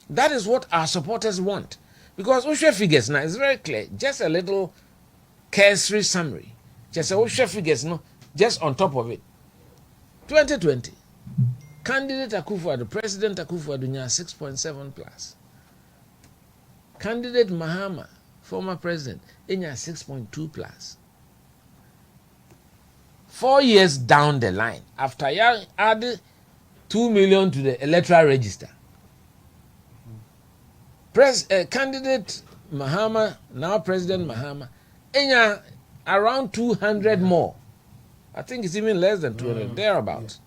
That is what our supporters want. Because Ushe figures now is very clear. Just a little cursory summary. Just a Ushe figures, no, just on top of it. 2020, candidate Akufo-Addo, President Akufo-Addo, 6.7 plus. Candidate Mahama, former president, 6.2 plus. 4 years down the line, after you add 2 million to the electoral register, candidate Mahama, now President Mahama, around 200 more. I think it's even less than 200, thereabouts.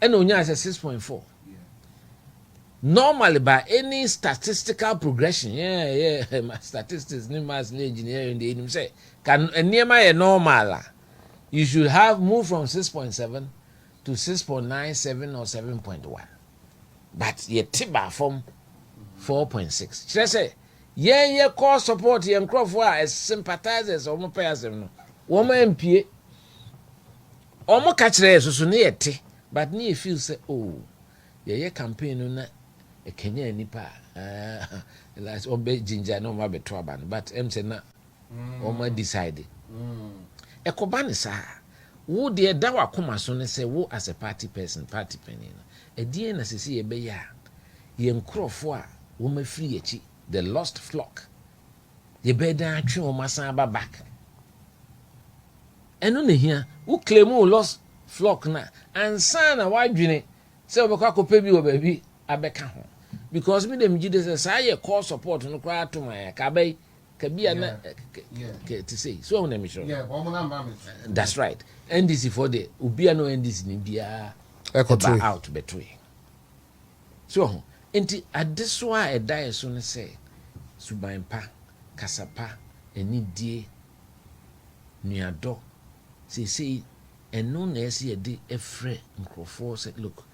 And Onya is 6.4. normally by any statistical progression my statistics ni mass ni engineering dey him say can niema normal you should have moved from 6.7 to 6.97 or 7.1 but ye tiba from 4.6 should I say ye call support ye crofo as sympathizers or mo pay asem no wo ma mpie o mo ka kire so ne yete but ne ye feel say oh ye campaign no na e Kenya nipa last obe ginger no ma beto aba no but em say na o ma decide e ko ba ne sa wo de da wa koma so ne say wo as a party person party penny no e die na sese ye be ya ye nkrofo a wo ma free echi the lost flock ye be da atwe o ma san ba back eno ne hia wo claim wo lost flock na ansa na wadwene say obekwa kopa bi wo ba bi abeka ho because me dem gide say say ye call support no kra to my ka bai ka bia na to say so on me sure that's right NDC for the ubia no NDC ni bia out between so enti adeso a edai so ne say subanpa kasapa enidie nuado say eno na ese ye de efre nkrofo say look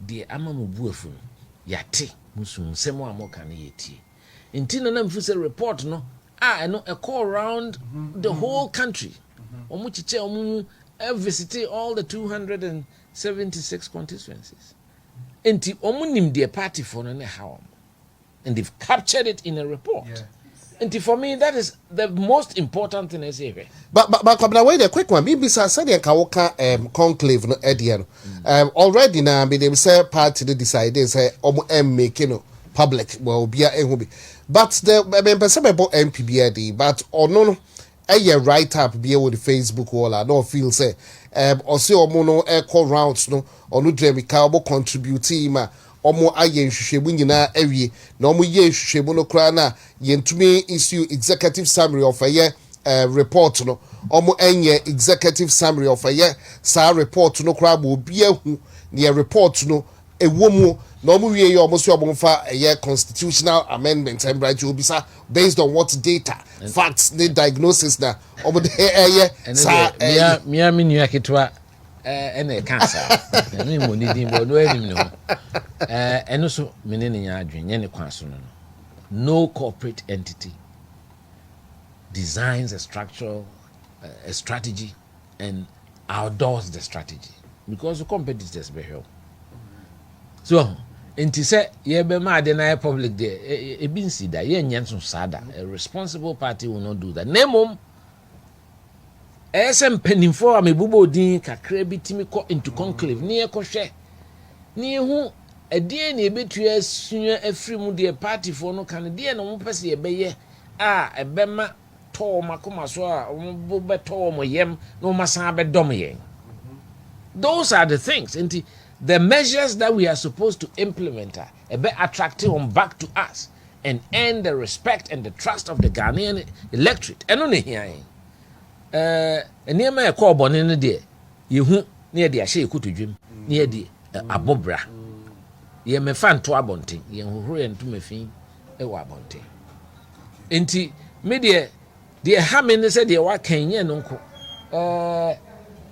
the amamu buafu yate musum semo amoka na yetie intina na mfu say report no eno a call around the whole country omu chiche omu visit all the 276 constituencies enti omu nim the party for no how and they've captured it in a report and for me that is the most important thing I say here. But Kwabena, wait a quick one. Maybe said Kawoka conclave no Edian. Already now they say party they decided say making public well be a but the person about MPBD but or no a write up be with the Facebook wall I don't feel say or say omono call rounds no or no dream cabo contributing omo aye nhwehwemu nyina awie na omo ye nhwehwemu no kra na yentumi issue executive summary of a report no omo enye executive summary of a sa report no kra bo bia hu ne report no ewomu na omo wie ye omo so omo fa a constitutional amendment and right you bisa based on what data facts the diagnosis na omo de sa mia minu aketwa ene cancer ene mo ni din bo no enim no eno so menene nya adwen nye ne kwaso no corporate entity designs a structural a strategy and outdoors the strategy because the competitors be help so enti say ye be ma de na public there e bi nsi da ye nya nso sada a responsible party will not do that nemom SM penifo amebubo din kakra bitimi ko into conclave ni ekohwe ni hu edie na ebetu asua afrimu de party for no kan de na mo pese ye beye ebema to makoma so a mo beto mo yem no masan be dom yen. Those are the things and the measures that we are supposed to implement are attractive on back to us and earn the respect and the trust of the Ghanaian electorate eno ne hia eniema e call bone no de yehu na de ahye ekotodwem na de abobra ye mefa nto abonten ye hohoro ye nto mafin e wa abonten enti me de ha me ne se de wa kan ye no nko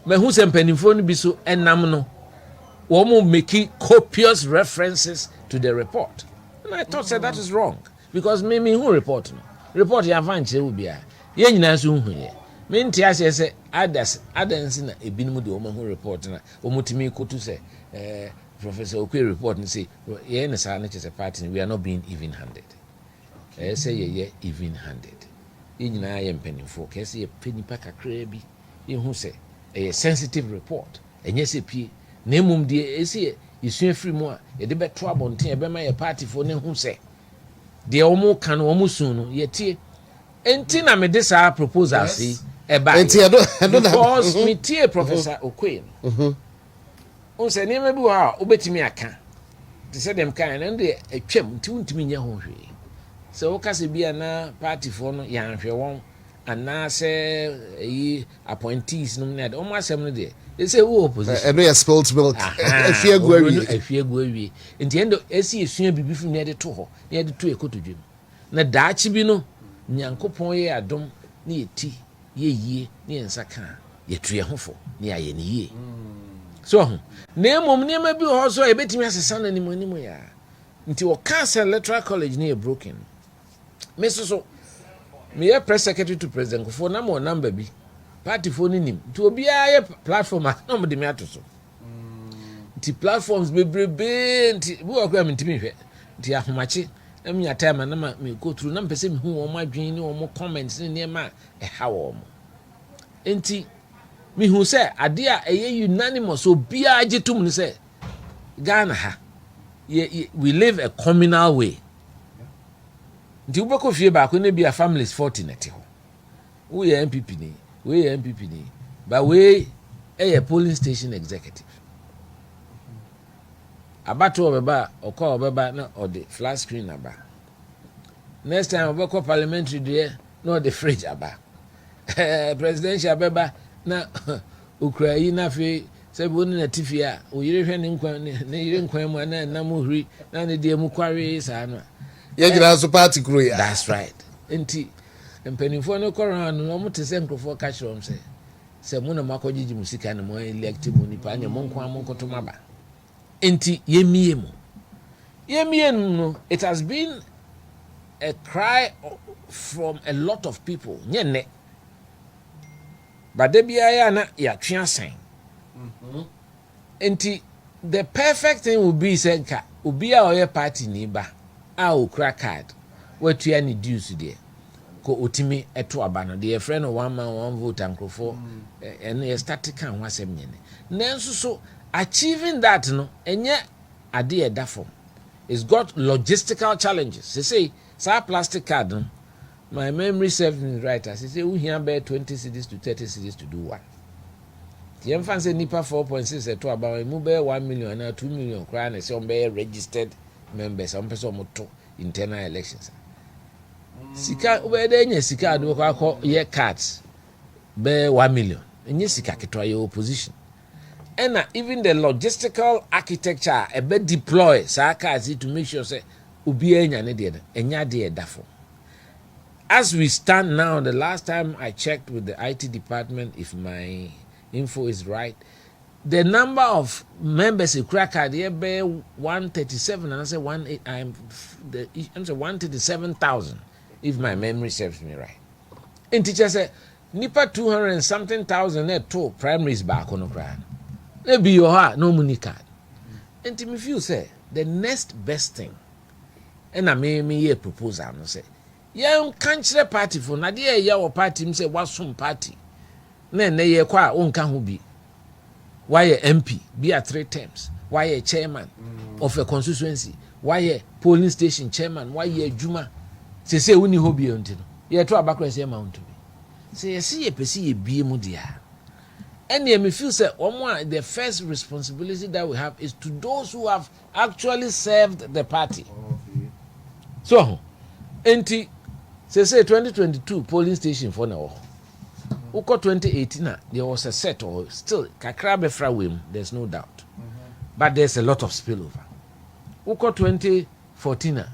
mehu se mpanimfo no bi so enam no wo mo make copious references to the report and I thought that is wrong because me who report ya van che wo bia ye nyina so hu ye minti ase se adansi na ebinum de omo report na omutimi kotu se Professor Okwe report and say ye na sa na chese party we are not being even handed say ye even handed nyina ye mpanimfo ke say ye penipa kakra bi ye hu se a sensitive report enye se pie na emum de ese yesu afiri mu a ye de beto abonten e be ma ye party fo ne hu se de omo kan omo sun no ye tie enti na me de sa proposal si because me tie Professor Okwe on se neme bi wa obetimi aka te se dem kan na de atwam nti untimi nya ho hwe se wo kase bia na party for no ya hwe won ana se yi appointees no na de o ma asem no de They say who opposition. And we are spilled milk. If you go away. In the end, AC is soon be from near the two, near the 2 to gym. Na dachi bino, Nyankopon ye adom, ni eti, ye, ni ensaka, ye tree hofo, ni ayeni ye. So, name of near be also a bit me as a son anymore. Until Cancer Electoral College near broken. Mr. So, me a press secretary to President for number be. Party phone him to be a platform at no de meato so. The platforms be who are coming to me. The Ahmachi, let me a time and me go through number person who on my dream or more comments in near my a how. Enti me who say, a dear a unanimous so be a jetum say Ghana ha. We live a communal way. The Ubako fear back when be a family's fortunate. We are MPP. We are MPP, but we a polling station executive. About to Baba or call Baba or the flat screen about. Next time we call parliamentary there, no the fridge about. Presidential Baba na Ukraine fe say won na tifia o yire hwe ne nkwan mu na muhuri na ne de mu kware sa no. Ye gira so party crew ya. That's right. Enti mpenifo no corona no mo te se nkrofo ka chirom se mo na makogigi musika na mo elect mo nipa anya mo nkwa mo nkotoma ba enti yemie no it has been a cry from a lot of people nyene but de bia ya na ya twa sen enti the perfect thing would be say nka obi a oye party ni ba a okra card watua ni dues there ko otimi eto abano de friend no one man one vote ankrofo and a static kan wasem nyene nanso so achieving that no enye ade e da form. It's got logistical challenges. Say sa plastic card no, my memory serves me right as say we here bear 20 cedis to 30 cedis to do one. The infant say nipa 4.6 eto about mu bear 1 million na 2 million kra na say on bear registered members on person moto internal elections. Sika obede nya sika adu ko akọ ye cards be 1 million enye sika ketwa ye opposition and even the logistical architecture e be deploy sa cards to make sure say obi enya ne de enya de dafo. As we stand now, the last time I checked with the IT department, if my info is right, the number of members in Cracker they be 137 and I say 137,000 if my memory serves me right. And teacher said nipa 200 and something thousand net to primaries back on the crown. They be your heart no money card. And to me feel say the next best thing and I may me proposal no say yeah country party for na dey your party me say wasum party na ye kwa onka ho bi. Why a MP be at 3 terms? Why a chairman of a constituency? Why a polling station chairman? Why a Juma? Say we ni hobby until ye to abakra say mount to me. Say see ye pesi ye bie mu dia. And me feel say the first responsibility that we have is to those who have actually served the party. So, enti say 2022 polling station for now. Uko 2018 there was a set or still kakra befra wem, there's no doubt. But there's a lot of spillover. Uko 2014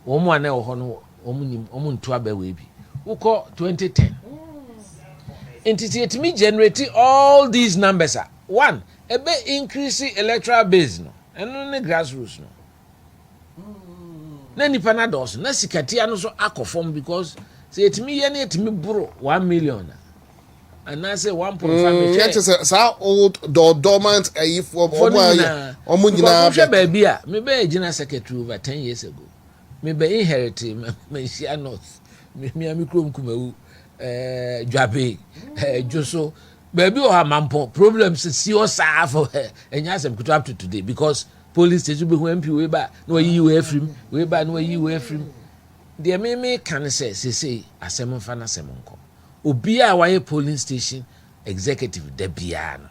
omo ane ohono omo ntua be we bi. Uko 2010 entity me generate all these numbers are one a be increase electoral base no and no grassroots no na nipa na dos na sikatia no so akofom because say etimi ye na etimi bro 1 million and I say 1.5 million. Yes, old dormant for nyina baby a me be gina secretary over 10 years ago. Me be inherit me share north. Me krom kumawu dwabe joso baby o ha mampo problems see us for enya sem kuto up to today because police station be MP we ba no yi we afrim we ba no yi we afrim de me can say asem mfa na asem nko obi a waye polling station executive de bia no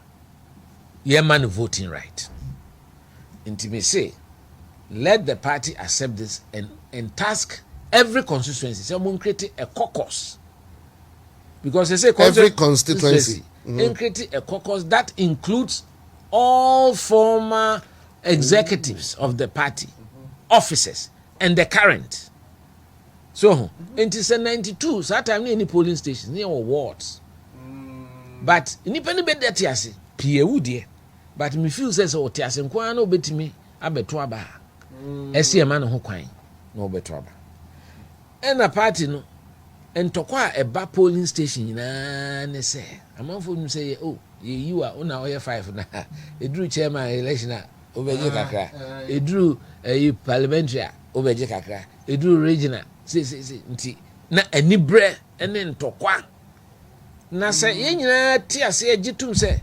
ye man voting right intimate say let the party accept this and task every constituency someone create a caucus because they say every constituency and create a caucus that includes all former executives of the party, officers, and the current. So, it is a 92, so that time any polling stations, near wards. But, independent that yes, Pierre Woody, but me feel says, oh, Tias and Quano bet me, I bet Twaba. I see a man who quine, no betraba. And a party no, and to acquire a bad polling station, and say, a month from say, oh, you are on our 5 now. It drew chairman election over Jacaka, it drew a parliamentary over Jacaka, it drew regional, say, na any bread, and then to qua. Na say, Yena, Tia say, Jitum say.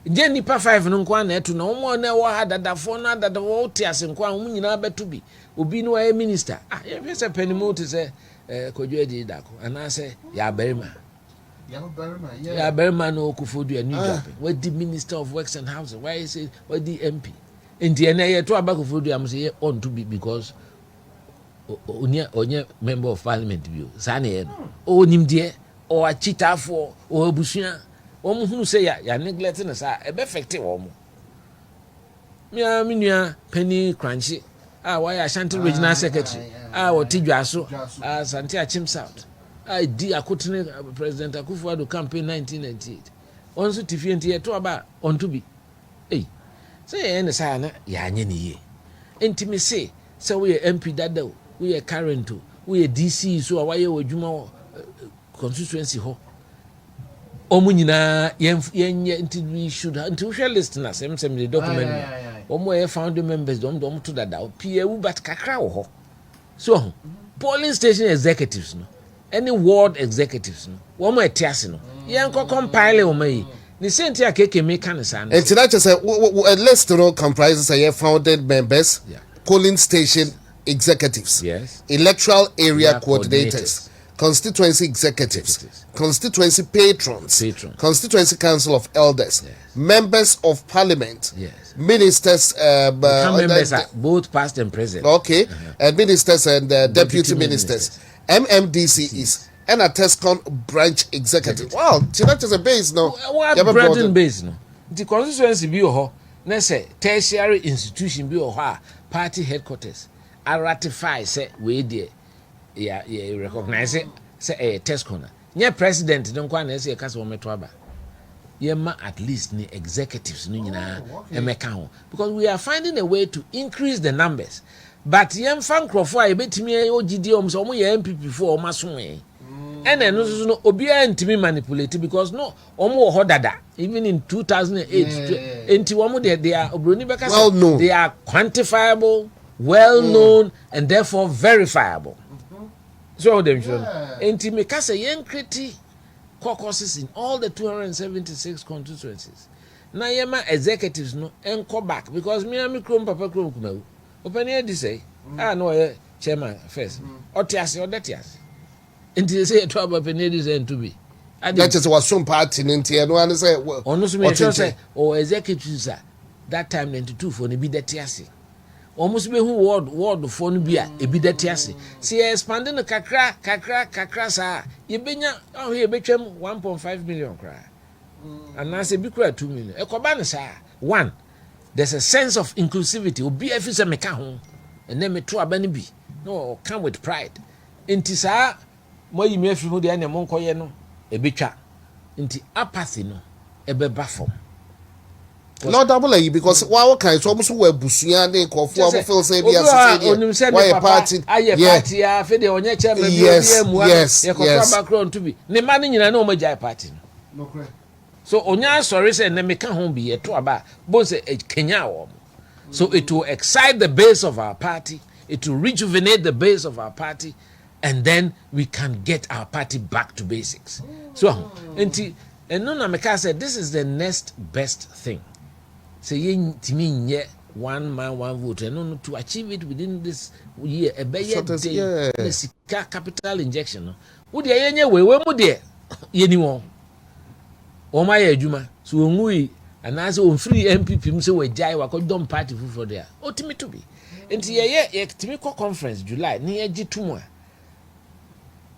Jenny pa 5 no kwa na etu na omo na wa dada fo na dada wo tiase nkwa mu nyina betu bi obi no wa minister ye pese penimo te se kodwo edi dako ana se ya berima no kufodu anu jape what the minister of works and housing why is it what the MP enti ene ye to aba kufodu am se ye on to be because onye member of parliament bi o sa na ye no o nim de o achitafo o abusuan who say ya neglecting us, a effective woman. Mia minia penny crunchy. Why I shan't regional secretary. What Tijuaso, Santia Chimps out. I couldn't President Akufo-Addo campaign 1998. Also, Tiffy to about on to be. Hey, say, and the sana, Yanny ye. Intimacy, so we are MP Dado, we are current to, we are DC, so why you would you constituency ho. Omu nyina yenye we should until we listeners some the document omo e found members dom to dada PAU but kakra wo ho so polling station executives no any ward executives no omo etiase no yen ko compile o mai ni senti a KK me kan sa no and tonight say a list no comprises a founded members polling station executives electoral area coordinators. Constituency executives, constituency patrons, constituency council of elders, members of parliament, ministers, members are both past and present. Okay, and ministers and deputy ministers. MMDC is and a TESCON branch executive. Wow, that is a base now. What branch base no? The constituency be ho, na say tertiary institution be ho, party headquarters. I ratify say we there. Yeah, recognize it. Say a test corner. Yeah, president don't quite say a cast of Metwaba. Yeah, at least the executives, because we are finding a way to increase the numbers. But young fan crofy a bit me OGD so MP before Masumwe. And then no Obia and me manipulated because no Omo Hodada, even in 2008, into they are well known. They are quantifiable, well known, and therefore verifiable. So them should. And to make us a young critic caucuses in all the 276 constituencies. Now yema executives no enko back because me and me krom papa krom kumawu. Open here this say, no chairman first. Otiase or detiase. And they say to about penedies and to be. That is what some party in India no and say or executives that time 92 for the be detiase. Almost be who word for no be a be detiase. See expanding the kakra sa. You benya oh here betwem 1.5 million cry. And now say be 2 million. Ekobana sa 1. There's a sense of inclusivity. Obi afisa meka ho. And then me to abani bi. No, come with pride. Inti sa mo yi me afiri ho de na mo nkoye no e betwa. Inti apathy no e be ba form. No double A because why kind so almost we busuan dey ko fu am feel say be as why a party party ya fe de onye chairman yes background to be ne ma ne nyina na o ma jai party no correct so onya sorry say na meka ho bi e to aba bo say Kenya wo so it will excite the base of our party, it will rejuvenate the base of our party, and then we can get our party back to basics. So and no na meka said this is the next best thing. Say timi one man one vote and no to achieve it within this year a day capital injection no wo de yenye we mu de yeni won o ma ya adwuma so onwui anase on free MPP mu se we jai wa ko dom party for there o timi to be enti ye timi ko conference July ni ye gitumu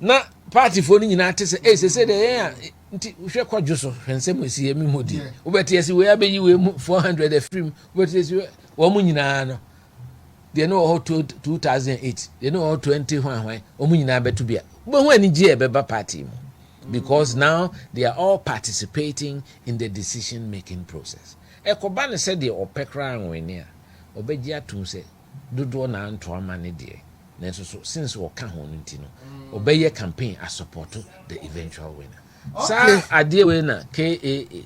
na party for ni nyina te se se de nti hwe kwadwo so hwensem esi emi modi obeti esi we abeyi we 400 afrim obeti esi wo mu nyina no they know how 2008 they know how 20 hwan omu nyina betu bia bo hu ani gie beba party mu because now they are all participating in the decision making process ekoba ne said the opekra anwene a obeji atum se dodo na anto amane de na so since wo ka ho nti no obeye campaign as support the eventual winner. Sir Adie Wena KAA,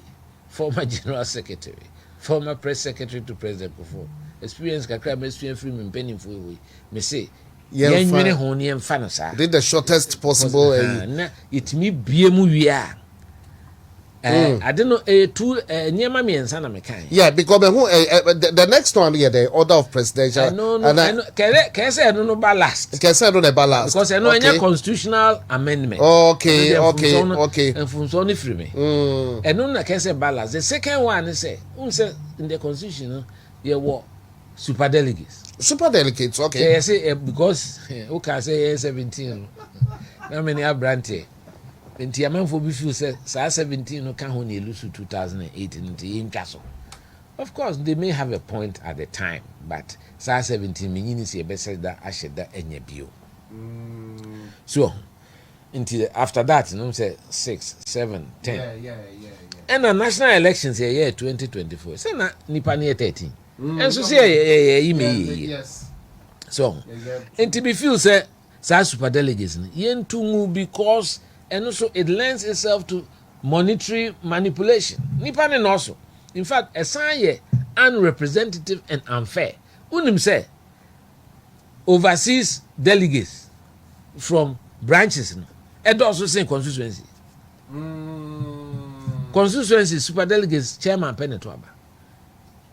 former General Secretary, former Press Secretary to President Kufo. Experience kakra me experience free me penny for we. Me say yen nwene ho ne mfa no sa. Did the shortest possible na it me bie mu wi I don't know two nyema me ensa na me kan. Yeah, because the next one here the order of presidential. I know can say no ballast. Can say no the ballast. Because I know any constitutional amendment. Okay. And from so ni free me. And no can say ballast. The second one is say in the constitution you were super delegates. Super delegates, okay. Yeah, say because who can say 17. How many are brandy? Nti amanfo bi feel say 17 no can ho na elusu 2008 nti intwaso. Of course they may have a point at the time, but 17 menyini se be say that asheda enya bio. So until after that no say 6 7 10. Yeah. And the national elections year 2024 say na nipa na 13. And so say yes. So until be feel say super delegates yentungu because and also it lends itself to monetary manipulation. Nipa ne also. In fact, a sign unrepresentative and unfair. Unim say overseas delegates from branches. And also say constituency. Constituency super delegates chairman Penetwaba.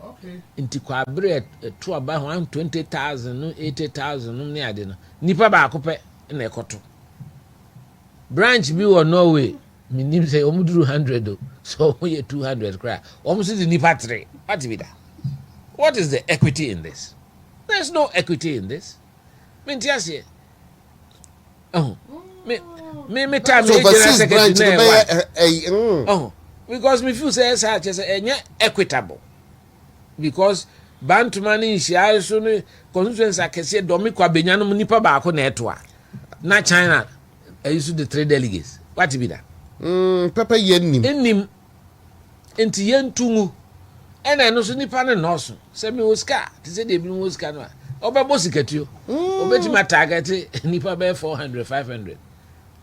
Okay. Inti kwa abre tuaba 120,000 80,000 ne ade no. Nipa ba akope na ekoto. Branch be or Norway, minim say omuduru 100 so we 200 cry. Almost the nipa 3. What be that? What is the equity in this? There's no equity in this. Mintiasie. Oh. Me time so overseas branch because me feel say such as equitable. Because Bantumani Shia so no constituency akese domi Kwabena no nipa ba ko na eto na China I used to the 3 delegates. What be that? Papa yenim. Enim. Enti yentungu. Ena no so nipa ne no so. Se me Oscar. Ti se de bi Oscar no. Obebo sikatio. Obeti ma target nipa be 400 500.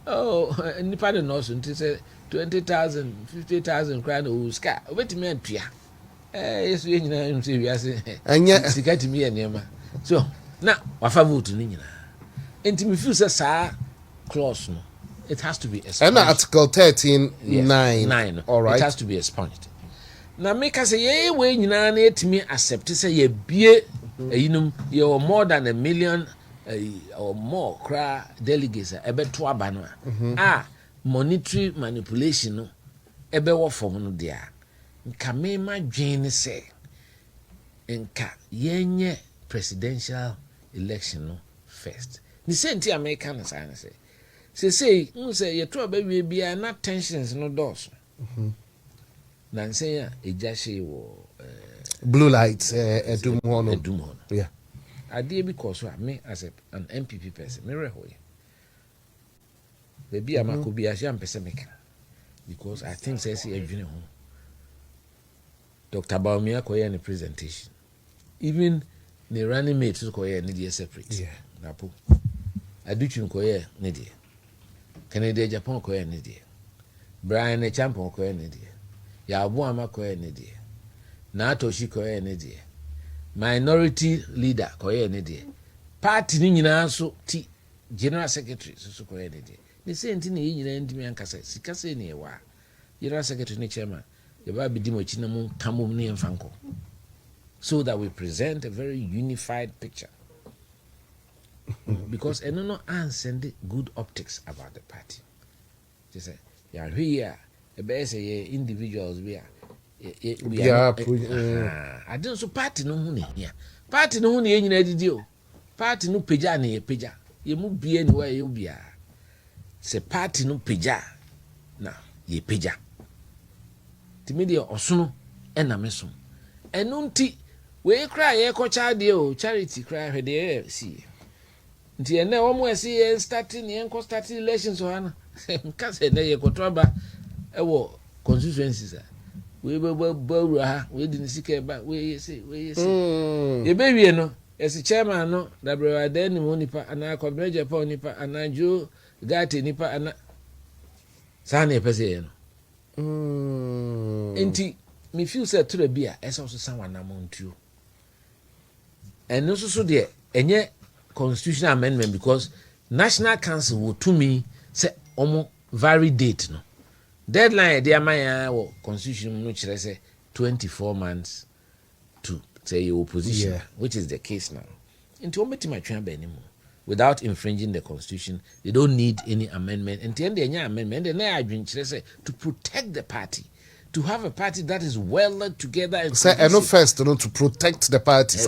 Oh, nipa ne no so nti se 20,000 50,000 cry no Oscar. Obeti me antua. Yesu ye nyina nse wiase. Anya sikati me enema. So, na wafa vote ni nyina. Enti me feel say sa clause no, it has to be expunged. And article 13(9). All right. It has to be expunged. Now make us say ye we nyina na etimi accept say ye bie eyinum ye more than 1 million or more cra delegates ebeto aba no monetary manipulation no ebe wo form no dia nka me ma dwen say nka yenye presidential election no first ni senti America na say say you to abawie bia na tensions no dos na say ya ejashi wo blue lights edum hono yeah ade because me as an MPP person me rehoye the bia makobi ahia mpese meka because I think say adwene ho Dr. Baumia koye any presentation even the running mate koye any separate yeah napo aduchun koye ne die Canada Agyapong koye ne die Brian e champion koye ne die ya abu ama koye ne die na atoshi koye ne die minority leader koye ne die party ni nyina so ti general secretary so koye ne die ne senti ne nyina ndimi ankasa sikase ne wa general secretary ne chairman ye ba bi dimo chi na mu kamum ne mfanko so that we present a very unified picture. Because I don't know and send good optics about the party. Just say, yeah, here, a best individuals we are. I don't so party no money here. Party no money in the party no peja ne peja. You move be anywhere you be. Say party no peja. Now, ye pagya timi de osono ena mesom eno nti we kra ye ko chade o charity kra hwede ye si nti ene wo mo esi ye starting ye ko starting elections o hana nka se ne ye ko toba e wo constituencies we be ha we di sika ba we yes ye be wie no esi chairman no dabrewa dan ni mo nipa ana Kwabena Agyapong nipa ana jo gate nipa ana sa na pese ye no enti me feel say to be a esa so san wana montuo eno so de enye constitutional amendment because National Council will to me say omo vary date no deadline de amaya wo constitution no kire say 24 months to say your opposition which is the case now into ometima twa ba ni mu without infringing the constitution they don't need any amendment and the end any amendment and na adwin kire say to protect the party to have a party that is well together and say eno first no to protect the party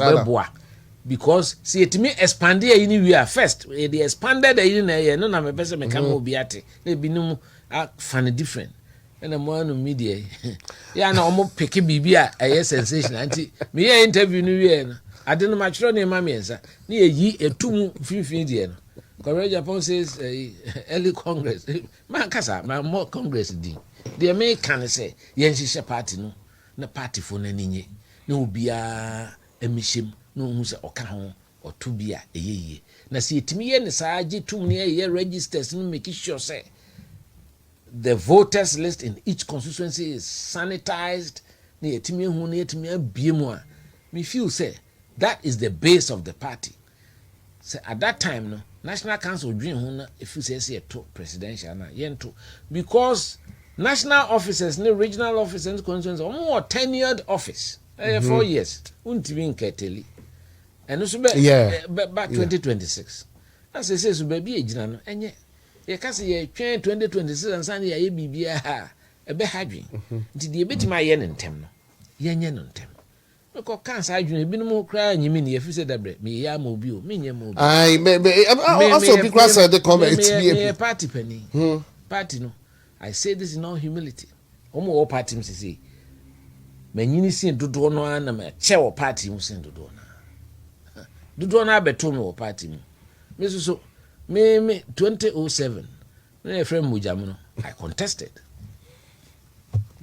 because see it me expand here in we are first they expanded in na no na me pese me kan obi ate na binum fan different and the more no media ya na omo pick bibi a sensation anti me here interview no we na ade no ma kiro na ma mensa na yi etum finfin die no Kwabena Agyapong says early congress man kasa ma more congress di the American say yen hihye party no na party fo na ninye na obia emishem no hu se oka ho oto bia eyeye na se etimi ye ne saaje tum ne ye registers no make sure say the voters list in each constituency is sanitized na etimi hu na etimi abiemu a me feel say that is the base of the party so at that time no National Council dream hu na if you say to presidential na yento because national officers ne regional officers constituency more tenured office 4 years untimi nketeli and so be back 2026 as I say so be ejina no enye ye kase ye twen 2026 ansan ye bibia ha ebe hadwen nti de betima ye ne ntem no ye nye no ntem ko kansa adwen ebinum kra nyimi ne ye fi se dabre me ya ma obi o me nye ma obi ai me also be cross the comment me party penny party no I say this in all humility omo wo party m say manyini sin dodo no ana ma che wo party mu sin dodo na dodo na beto me wo party mu me so me 2007 na friend mujam no I contested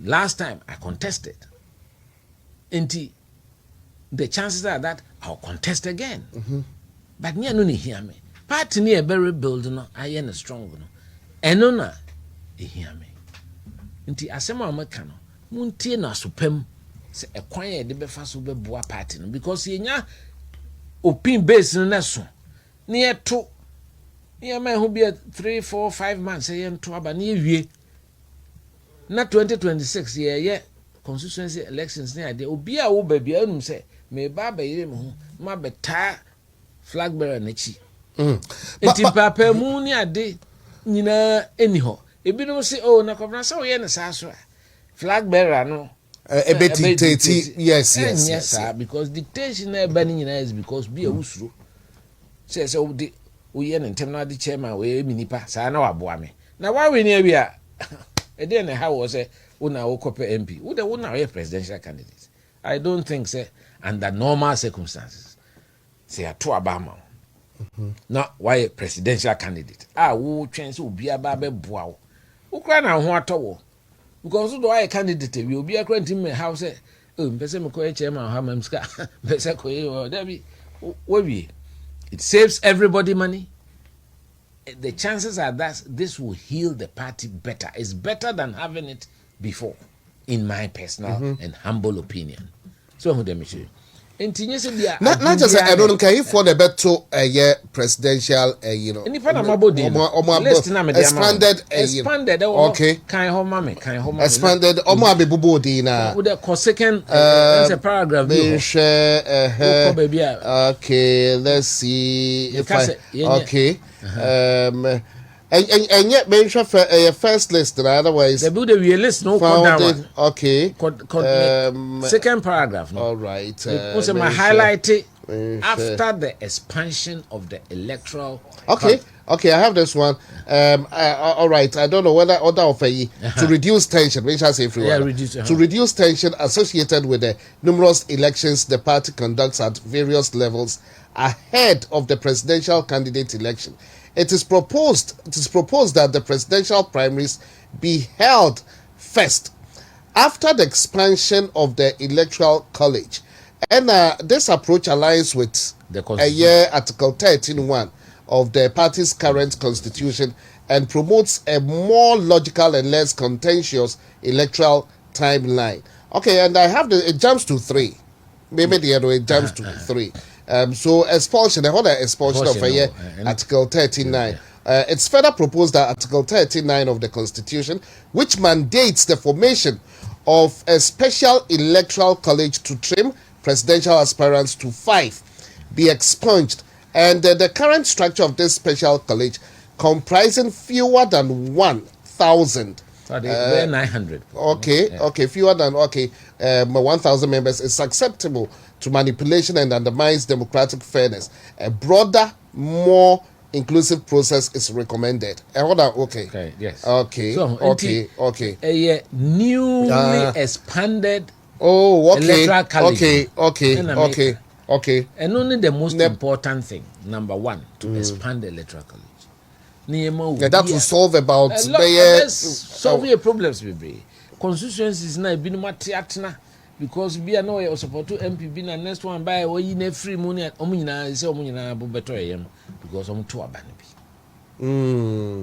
last time I contested enti the chances are that I'll contest again but me no ni hear me party ni e be rebuild no aye na strong no eno na e hear me nti asema amaka no muntie na sopam se ekwan ye de be fa so be boa party no because yenya opin base no na so na yeto ye ma ho bia 3 4 5 months ye nto aba na ewie na 2026 ye constituency elections na ade obi a wo ba bia anum se me ba ba yire me ho ma beta flag bearer na chi enti papa mu ni ade nyina eni ho ebi no se oh na Kwabena sa wo ye ne sa so flag bearer no yes because dictation na ba ni nyina is because be a usuro say o de o ye ne ntem na de chairman we minipa sa na waboa me na wa we ni awia e dey na how say una wo kope MP wo de wo na we presidential candidate I don't think say under normal circumstances say ato abama na why presidential candidate wo twen say obi aba be boa wo ukra na ho atowo because do why candidate we obi akra ntim me how say mpese me ko chairman ha mamska mpese ko ye da bi we it saves everybody money. The chances are that this will heal the party better. It's better than having it before, in my personal and humble opinion. So who dem show. Not just I don't care if for the better presidential you know. Expanded okay. Expanded omo abebubo di na. With the second that's a paragraph. Okay, let's see if okay. And yet mention first list otherwise the build a list no okay second paragraph no? All right also my highlight after the expansion of the electoral. Okay, I have this one. All right, I don't know whether order of to reduce tension. Which I say to reduce tension associated with the numerous elections the party conducts at various levels ahead of the presidential candidate election. It is proposed that the presidential primaries be held first after the expansion of the electoral college, and this approach aligns with Article 13(1) of the party's current constitution and promotes a more logical and less contentious electoral timeline. Okay, and I have it jumps to 3. Maybe the other way it jumps to 3. So expulsion, expulsion of Article 13(9). It's further proposed that Article 13(9) of the Constitution, which mandates the formation of a special electoral college to trim presidential aspirants to 5, be expunged, and the current structure of this special college, comprising fewer than 1,000. So they're 900. Fewer than 1,000 members is susceptible to manipulation and undermines democratic fairness. A broader, more inclusive process is recommended. Yes. Okay. A newly expanded electoral college. Okay. And only the most important thing, number 1, to expand the electoral college. That will solve about solve your problems, baby. Constituencies now been matiatna because we are no support to MPB na next one by we in free money omunyina say omunyina bo beto yem because omu to abane bi.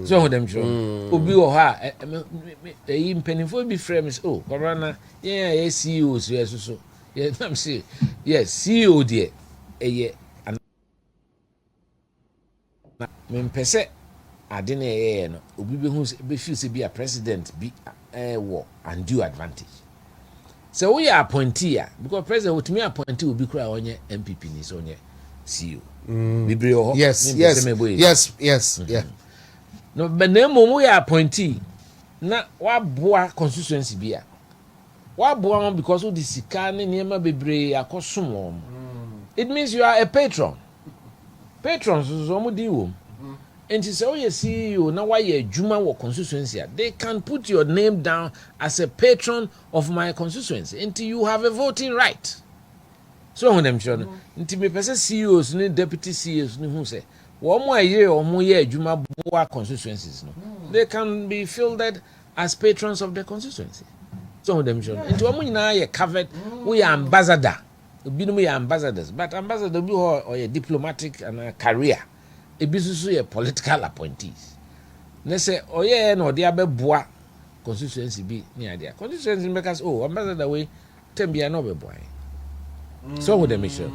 So them sure obi wo ha e mpanifo bi frames Kwabena CEO so yes I'm say yes CEO there eye me pese ade na eye no obi be hu be feel say be a president be war undue advantage. So we are appointee because president with me appointee will be cry onye MPP ni so onye CEO. Yes. Yeah. No, but name we are appointee na wa boa constituency bia. Wa boa because of the sika ne niema bebre akosom. It means you are a patron. Patrons so mo di wo. And you say, oh, you CEO, now why you Juma or constituency? They can put your name down as a patron of my constituency until you have a voting right. So when them sure, until me person CEOs, ni deputy CEOs, ni who say, one more year or more year Juma boa constituencies, no, they can be fielded as patrons of the constituency. So when them sure, into one now you covered, we are ambassador, we are ambassadors, but ambassador be or a diplomatic and a career. A business political appointees. They say, oh yeah, no, they are boa constituency be near there. Constituency makers, ambassador way, Tembia no be boy. So with the mission.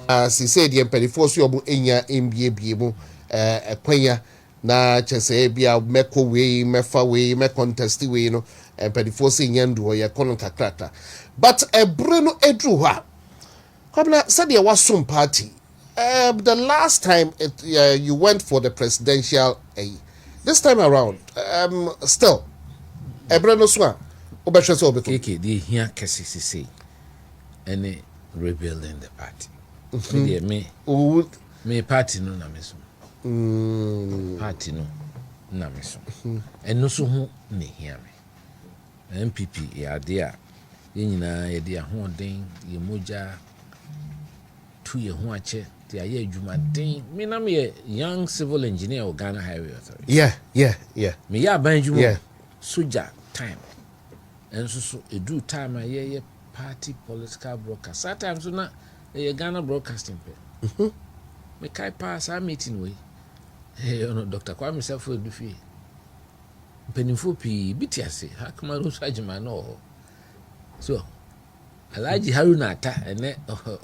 As he said, the Pennyforce Yobu Enya MBA a Quenya na chese bia meko way, mefa way, me contest way, no, and Pennyforce Yandu or ya Kononka Krata. But a Bruno Edruha. Kwabena said there was some party. The last time you went for the presidential, this time around, still, Ebreno Swa, KK, they hear Kessi say, any rebuilding the party. Me party no nameso. Party no nameso. And no so who ne hear me. MPP, ya dear, yina, ya dear, who ding, ye moja, 2 year who ache. The aye Jumadin. Me na me young civil engineer of Ghana Highway Authority. Yeah. Me ya banjuma soja time. And so a do time a party political broadcast. Sometimes so na a Ghana broadcasting pe. Me kai pass our meeting way. Hey, Dr. Kwame self will do fee. Penifo pi bitiase. Hakuma no sajima no. So Alaji Haruna Ata and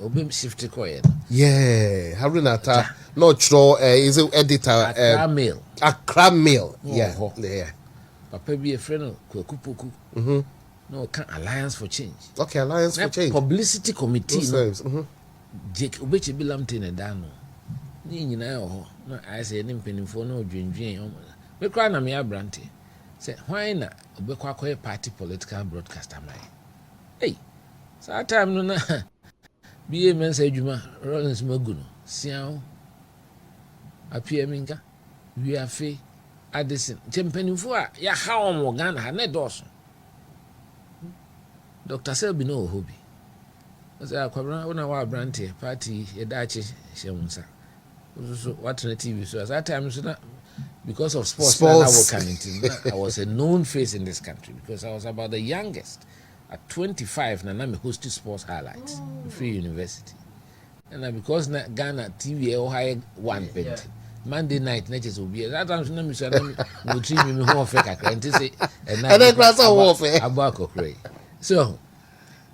Obim Shifty Koyen. Yeah, Haruna Ata. Not sure, is it editor? Accra Mail. Yeah. Papa be a friend of Kupuku. No, Alliance for Change. Okay, Alliance for Change. Publicity Committee. Jake Obechi Bilamtin and Dano. No, I say, an impending for no dream. We cry na me Branty. Say, why not? Obekwa party political broadcaster. Hey. So time no na BA men say Juma, Rollins Maguno, Siao, Apia Minka, we are fee, Addison, Chempenifua, ya how Morgana, Hanet Dawson. Dr. Selby no hobby. As I Kwabena Agyapong party, a Dutch Shemunsa. So what on the TV? So at that time, because of sports. I was a known face in this country because I was about the youngest. At 25, I hosted sports highlights in Free University. And because Ghana TV Ohio one pent. Monday night, natures will be that time. No treat me more fake. I can't say. And then class of warfare. Abako. So,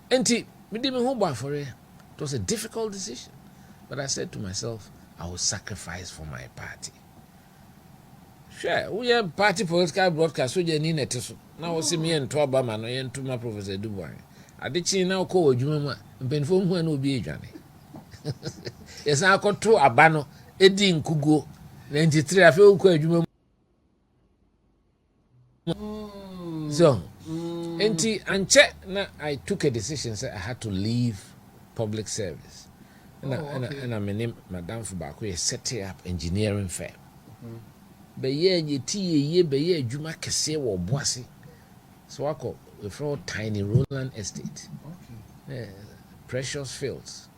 and me did me home for it. It was a difficult decision, but I said to myself, I will sacrifice for my party. Sure, we have party political broadcast. So you need it. Now see me and Obama and to my Professor Dubois. I did see now call Juma and Benfom when will be a journey. Yes, I got to Abano, Edin Kugo, 93. I feel quite Juma. So, and check. Now I took a decision. Said I had to leave public service. And I named Madame Fubako set up engineering firm. But ye Juma Kese or Boissy. So I call a tiny Roland estate. Precious Fields.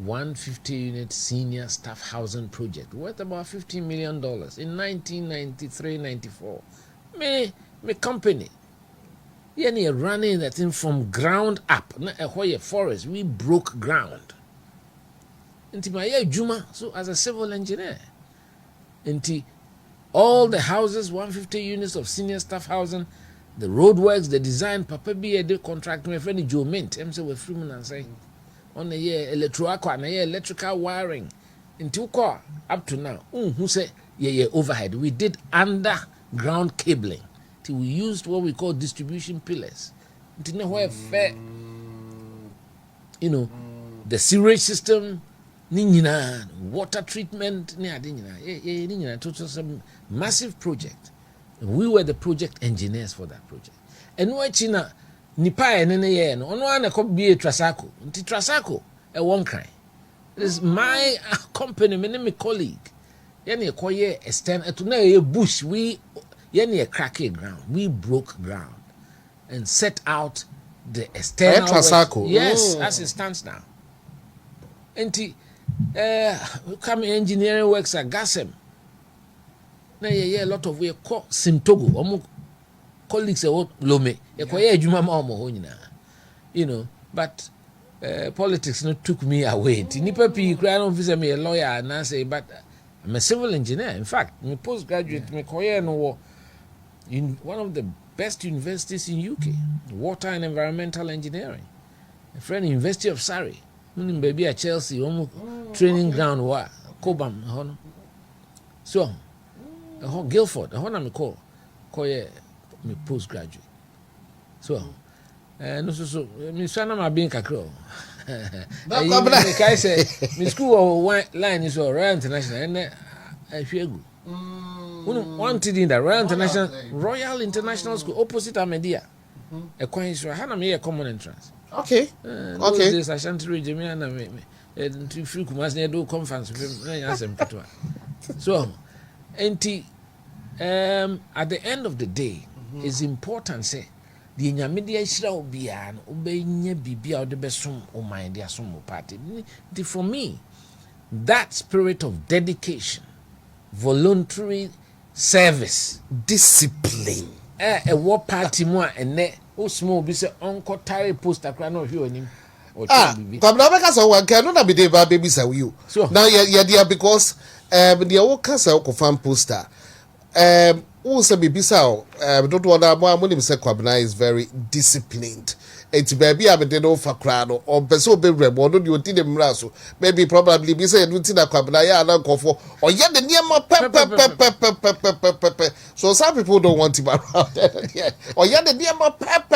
150-unit senior staff housing project worth about $15 million in 1993-94. Me company. Yeah, running that thing from ground up. Na a forest, we broke ground. Into my Juma, so as a civil engineer. Into all the houses, 150 units of senior staff housing, the roadworks, the design, Papa be a contract, my friend Joe Mint, I'm so Freeman and saying, on a year electrical wiring. Into car up to now, who say, overhead. We did underground cabling. Till we used what we call distribution pillars. Until now, where fair, the sewage system, water treatment, total some massive project. We were the project engineers for that project. And why China, Nipa and NIB, on one could be a Trasako, until Trasako, a one cry. This is my company, my name is colleague. Yani a extend to a bush, we. A cracky ground. We broke ground and set out the external. Yes, as it stands now. And come engineering works at Gassem. Now a lot of we call Sintogo. Colleagues say Lome. But politics not took me away. Nipa pi cry on visit me a lawyer and I say, but I'm a civil engineer. In fact, my postgraduate, my career no. In one of the best universities in UK, water and environmental engineering. A friend, University of Surrey, baby at Chelsea, training ground, Cobham, so, Guildford, I'm call me postgraduate. So, no, so, Miss Sanama being Kakro. I say, Miss School line is all Royal International, and I feel good. Wanted in the Royal International School opposite Amedia. A coin so Hannah me a common entrance. Okay. Okay. This I shan't read me and to free Kumas near do conference with So at the end of the day, it's important say the Nyamidia Shra be an obeying Bibi or the best or my dear some party. For me, that spirit of dedication, voluntary service, discipline. A war party more and ne o small be say uncle Tari post across no you him. Kwabena so one cannot be the baby say you. So now yeah because the old castle confirm poster. Who say bibisa don't want more money say Kwabena is very disciplined. It's baby I be no for crowd or beso be rebo no you did them raso maybe probably be say anything that Kwabena ya na for or yet the near pep so some people don't want him around there or yet the near pep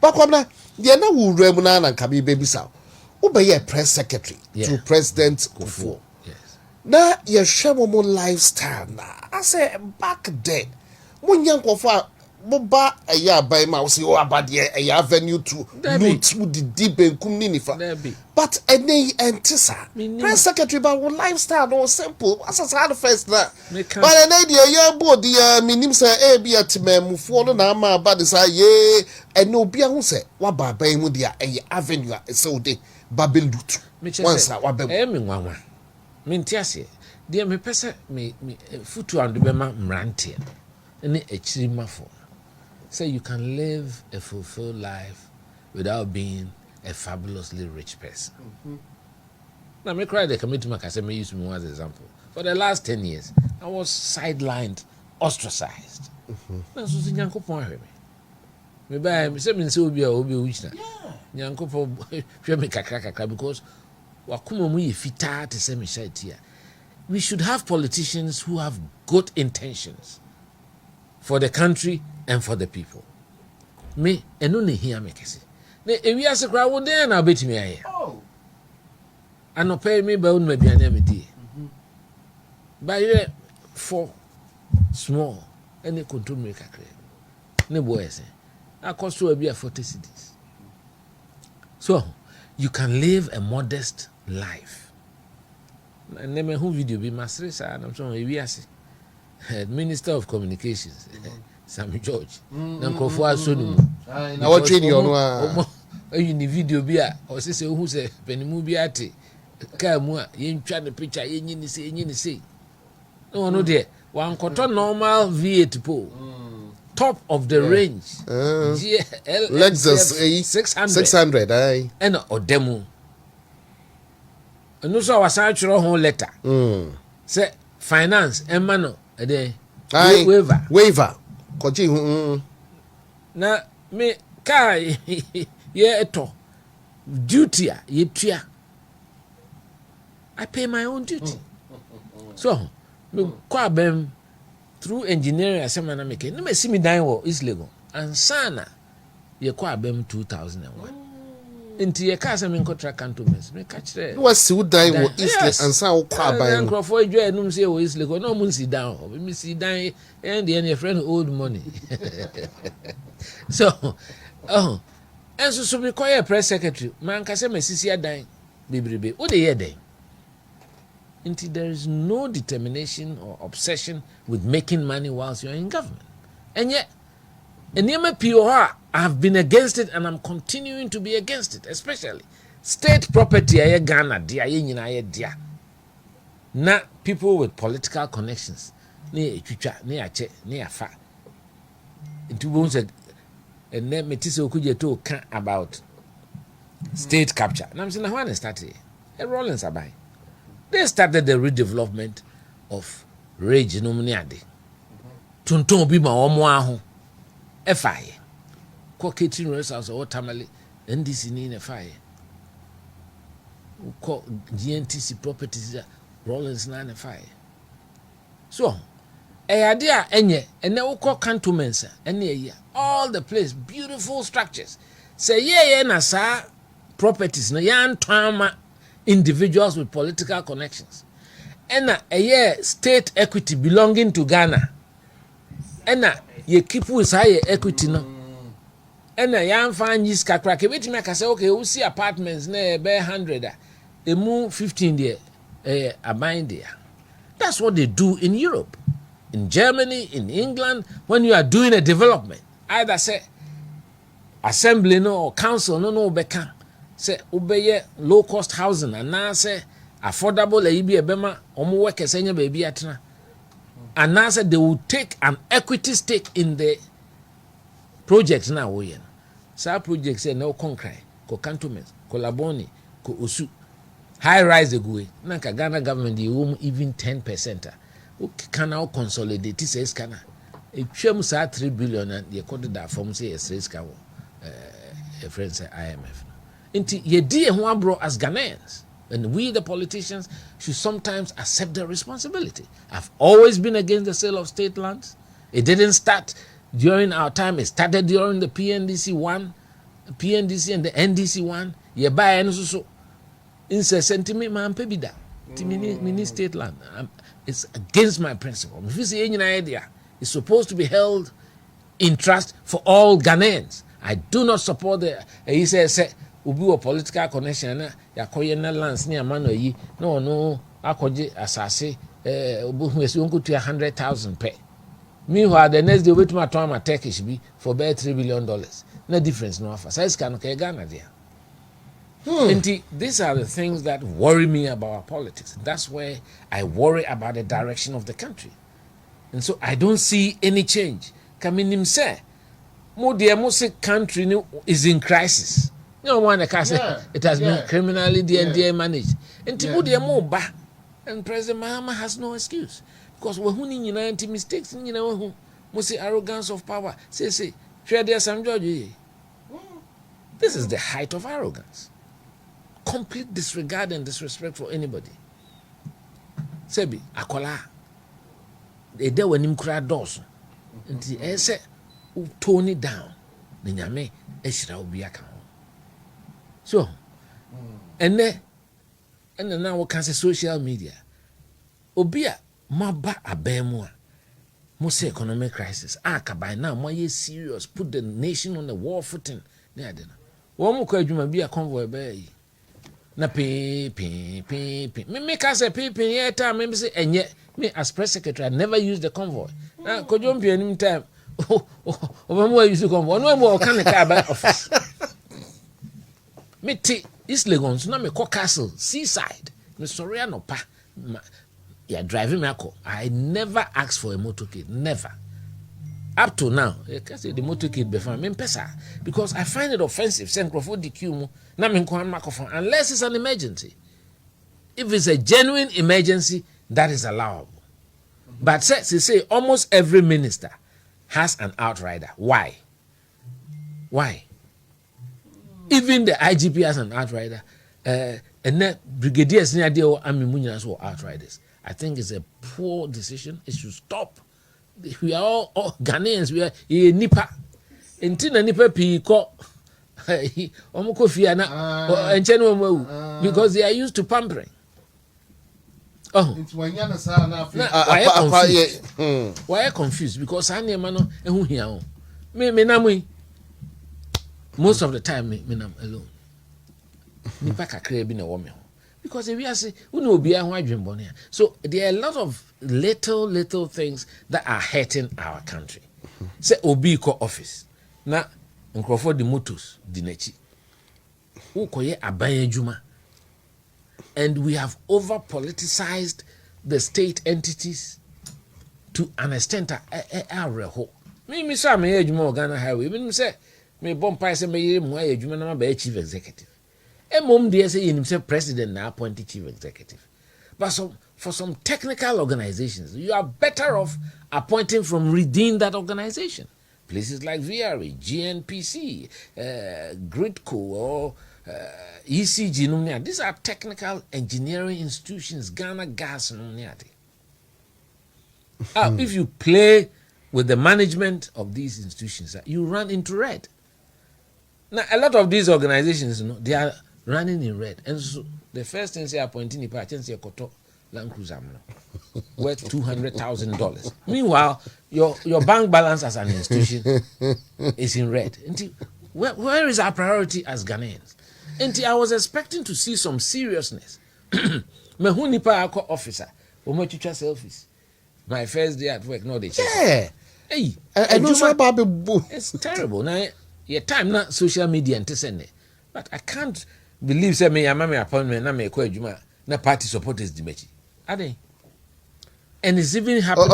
but Kwabena they na who remuna na kabi baby sa who be a press secretary to President Kufuor. Yes. Na ye share more lifestyle na I say back then mun yan Kufuor Boba eya by ma say o abade eya avenue to loot with the deep benkum ni nifa. But any entisa. Press secretary ba wo lifestyle no simple. As the first na. But any dey ya board the minim say e bi atimamufo no na ma ba de say ye eno obi ahu say wa ba ban mu dia eya avenue a say de babel loot. Once wa ba. Me nwanwa. Me ntiase. Dey me pese me futu and be ma mrantie. Any echirimafo. Say you can live a fulfilled life without being a fabulously rich person. Now, me cry the committee man say me use me as an example. For the last 10 years, I was sidelined, ostracized. That's what Nyankopon heard me. Me buy me say me say obi which na. Nyankopon hwe me kakra because wakuma mu ye fita te say me shite here. We should have politicians who have good intentions for the country and for the people. Me eno ne hia me kese. Ne ewi ase kra wo den na betimi aye. Oh. Anope me ba unu aduane me die. Ba ye for small any control me kakra. Ne boy say akoso abi 40 cedis. So, you can live a modest life. And then who video be master sa I'm so ewi ase. Minister of Communications, Sammy George. Nankofo asonu. Na what train you no a video bia or say who say penimu bi ate ka mu a yentwa ne picture yenyi ni say. No there. One koto normal V8 pole. Top of the range. Lexus 600 aye. And odemu. No so wasan chiro ho letter. Say finance emano waiver koji na me kai ye eto duty a ye tua. I pay my own duty. So me kwabem through engineering asema na make no me see me dan wo is legal and sana ye kwabem 2001 Inti ye ka se me contract cantonments me ka kire no si udan wo East and san wo kwa ban no crofo edwa enum se wo East Lagos no mun si down me si dan and the friend old money so and so me call press secretary man ka se me sisi adan bebrebe wo de ye den inti there is no determination or obsession with making money whilst you're in government and yet in POR, I have been against it and I'm continuing to be against it, especially state property. Ghana, dia. Na people with political connections. Ne chucha, ne ache, ne afa. Into bones and then Metiso Kuja to about state capture. And I'm saying, when they started, Rollins Abai. They started the redevelopment of Rage Nomuniade. Tunton Bima Omoaho. FI. Ko catering restaurants or tamale NDC ni FI. Ko GNTC properties Rollins na FI. So, idea enye ene uko cantonments ene all the place beautiful structures. Say ye na sa properties na yan twama individuals with political connections. Ena state equity belonging to Ghana. Ena ye keep with high equity no. Ena yan fan yis kakra ke beti make say okay, we see apartments na be 100 e mu 15 there abind there. That's what they do in Europe, in Germany, in England when you are doing a development. Either say assembly no or council no beka say obeye low cost housing and now say affordable e bi ebema omo workers enya ba bi atena. And now said they will take an equity stake in the project now. So project say no concrete, ko cantonments, ko laboni, ko osu, high rise the go. Nanka Ghana government they own even 10%. Can now consolidate this is kana. If you say 3 billion and you quoted that from say a straight scan, a friend say IMF. Inti ye di ho bro as Ghanaians. And we, the politicians, should sometimes accept the responsibility. I've always been against the sale of state lands. It didn't start during our time. It started during the PNDC and the NDC. You buy and so. Incessant me, man, pebida. Mini state land. It's against my principle. If you see any idea, it's supposed to be held in trust for all Ghanaians. I do not support the he says ubi a political connection na yakoye na lands ni amano yi no akoje asase obu hu esi onko to 100,000 per. Meanwhile the next day we to my Turkish be for about $3 billion. No difference no offer. Size can okay Ghana there. And these are the things that worry me about our politics. That's where I worry about the direction of the country. And so I don't see any change. Kaminim say, mo dear most country is in crisis. No one can say it has been criminally managed. And mo dear mo ba, and President Mahama has no excuse because we're hunting anti mistakes. You know, mo say arrogance of power. Say, share there some George. This is the height of arrogance. Complete disregard and disrespect for anybody. Sebi akola ede wanim kura dos nti ese tone it down na nyame ehira obi aka ho so ene na we can say social media obi a maba abemu a mo say economic crisis aka by now mo ye serious put the nation on the war footing na ade na wo mo kwa adwuma bi a convoy ba yi na me can say yeah time me say enye me as press secretary I never use the convoy na kojo mpi anim time obamo use the convoy no mo kan ka ba office me ti East Lagos na me ko castle seaside me sorry no pa yeah driving me ako I never asked for a motorcade never up to now I can say the motorcade be fine me pesa because I find it offensive send crofo DQ mu na me nko microphone unless it's an emergency. If it's a genuine emergency, that is allowable. But say almost every minister has an outrider. Why? Even the IGP has an outrider. And then brigadiers near the army munias were outriders. I think it's a poor decision. It should stop. We are all Ghanaians. We are nipa. Intina nipa piko. Because they are used to pampering. Oh, why confused? Because I most of the time me alone. Because if we are say, so there are a lot of little things that are hurting our country. Say Obiko office. Now nkrofo the motos di nachi ukoye aban adwuma and we have over politicized the state entities to an extent areho me say me adwuma Ghana highway me say me bompai say me mu adwuma na ba chief executive mom dey say him say president na appoint chief executive but for some technical organizations you are better off appointing from within that organization. Places like VRE, GNPC, Gridco, or ECG. These are technical engineering institutions. Ghana Gas. If you play with the management of these institutions, you run into red. Now, a lot of these organizations, they are running in red. And so the first thing they are appointing the party is Koto Land Cruiser worth $200,000. Meanwhile, your bank balance as an institution is in red. Where is our priority as Ghanaians? I was expecting to see some seriousness. Mehunipa officer, selfies. My first day at work, no, they check. Yeah. Hey, it's terrible. Now, your time not social media and send it. But I can't believe say me appointment na me kwa juma na party supporters di mechi. Are they? And it's even happening.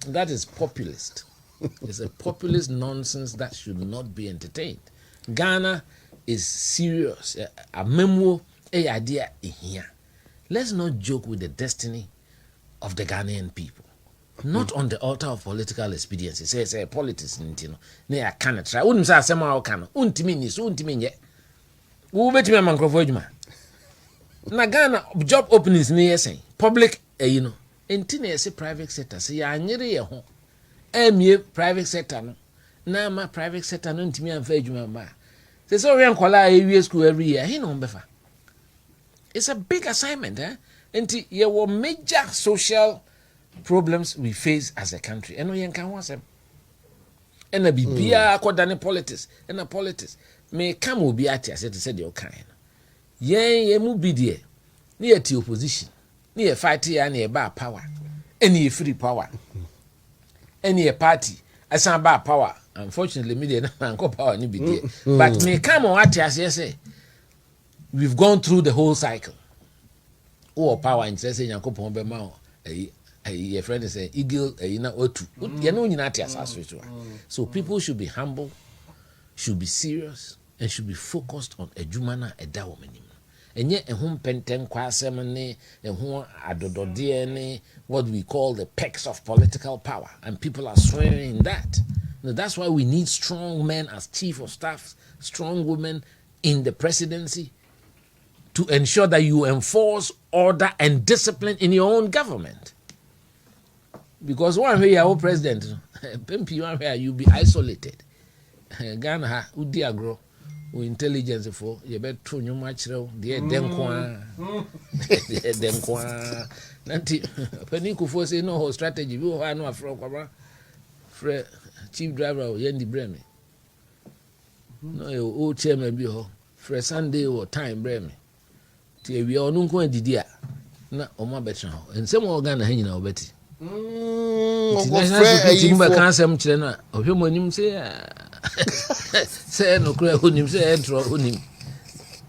That is populist. It's a populist nonsense that should not be entertained. Ghana is serious. A memo, a idea here. Let's not joke with the destiny of the Ghanaian people. Not on the altar of political expediency. Say politics, I cannot try. Wouldn't say somehow can. Untimi yet. Who bet me a man na Ghana job openings near saying public, say private sector. Say ya nyere ye ho. Private sector no. Na ma private sector no ntimi amfa adwuma ma. Say so we nkwala awie school every year. He no mbefa. It's a big assignment, eh? Enti ye wo major social problems we face as a country. And we can want them. And a bibia according politics and a politics may come will be at as it said your kind. Ye mu be there near to opposition, near fight here near bar power, any free power, any party as some bar power. Unfortunately, media and power ni be there. But may come on at as say we've gone through the whole cycle. Oh, power and say Yankopon be ma a friend is a eagle na otu. You know you not as so people should be humble, should be serious, and should be focused on ejumana edawomenim. Enye ehum penten kwasemne ehum adododie what we call the pecs of political power, and people are swearing in that. Now, that's why we need strong men as chief of staff, strong women in the presidency to ensure that you enforce order and discipline in your own government. Because one way your president, one way you be isolated. Ghana, udi agro, intelligence for you better turn your match the denkwa, the denkwa. Nanti peniku for say no whole strategy. We have no afro Fred chief driver yendi breme. No old chairman be ho. Fred Sunday or time breme. Ti we onu nko adidi a na o ma betra ho. Ensem organ na hanyina obeti. Timba kansem kire na ohwemo nim say say no kura onim say entro onim.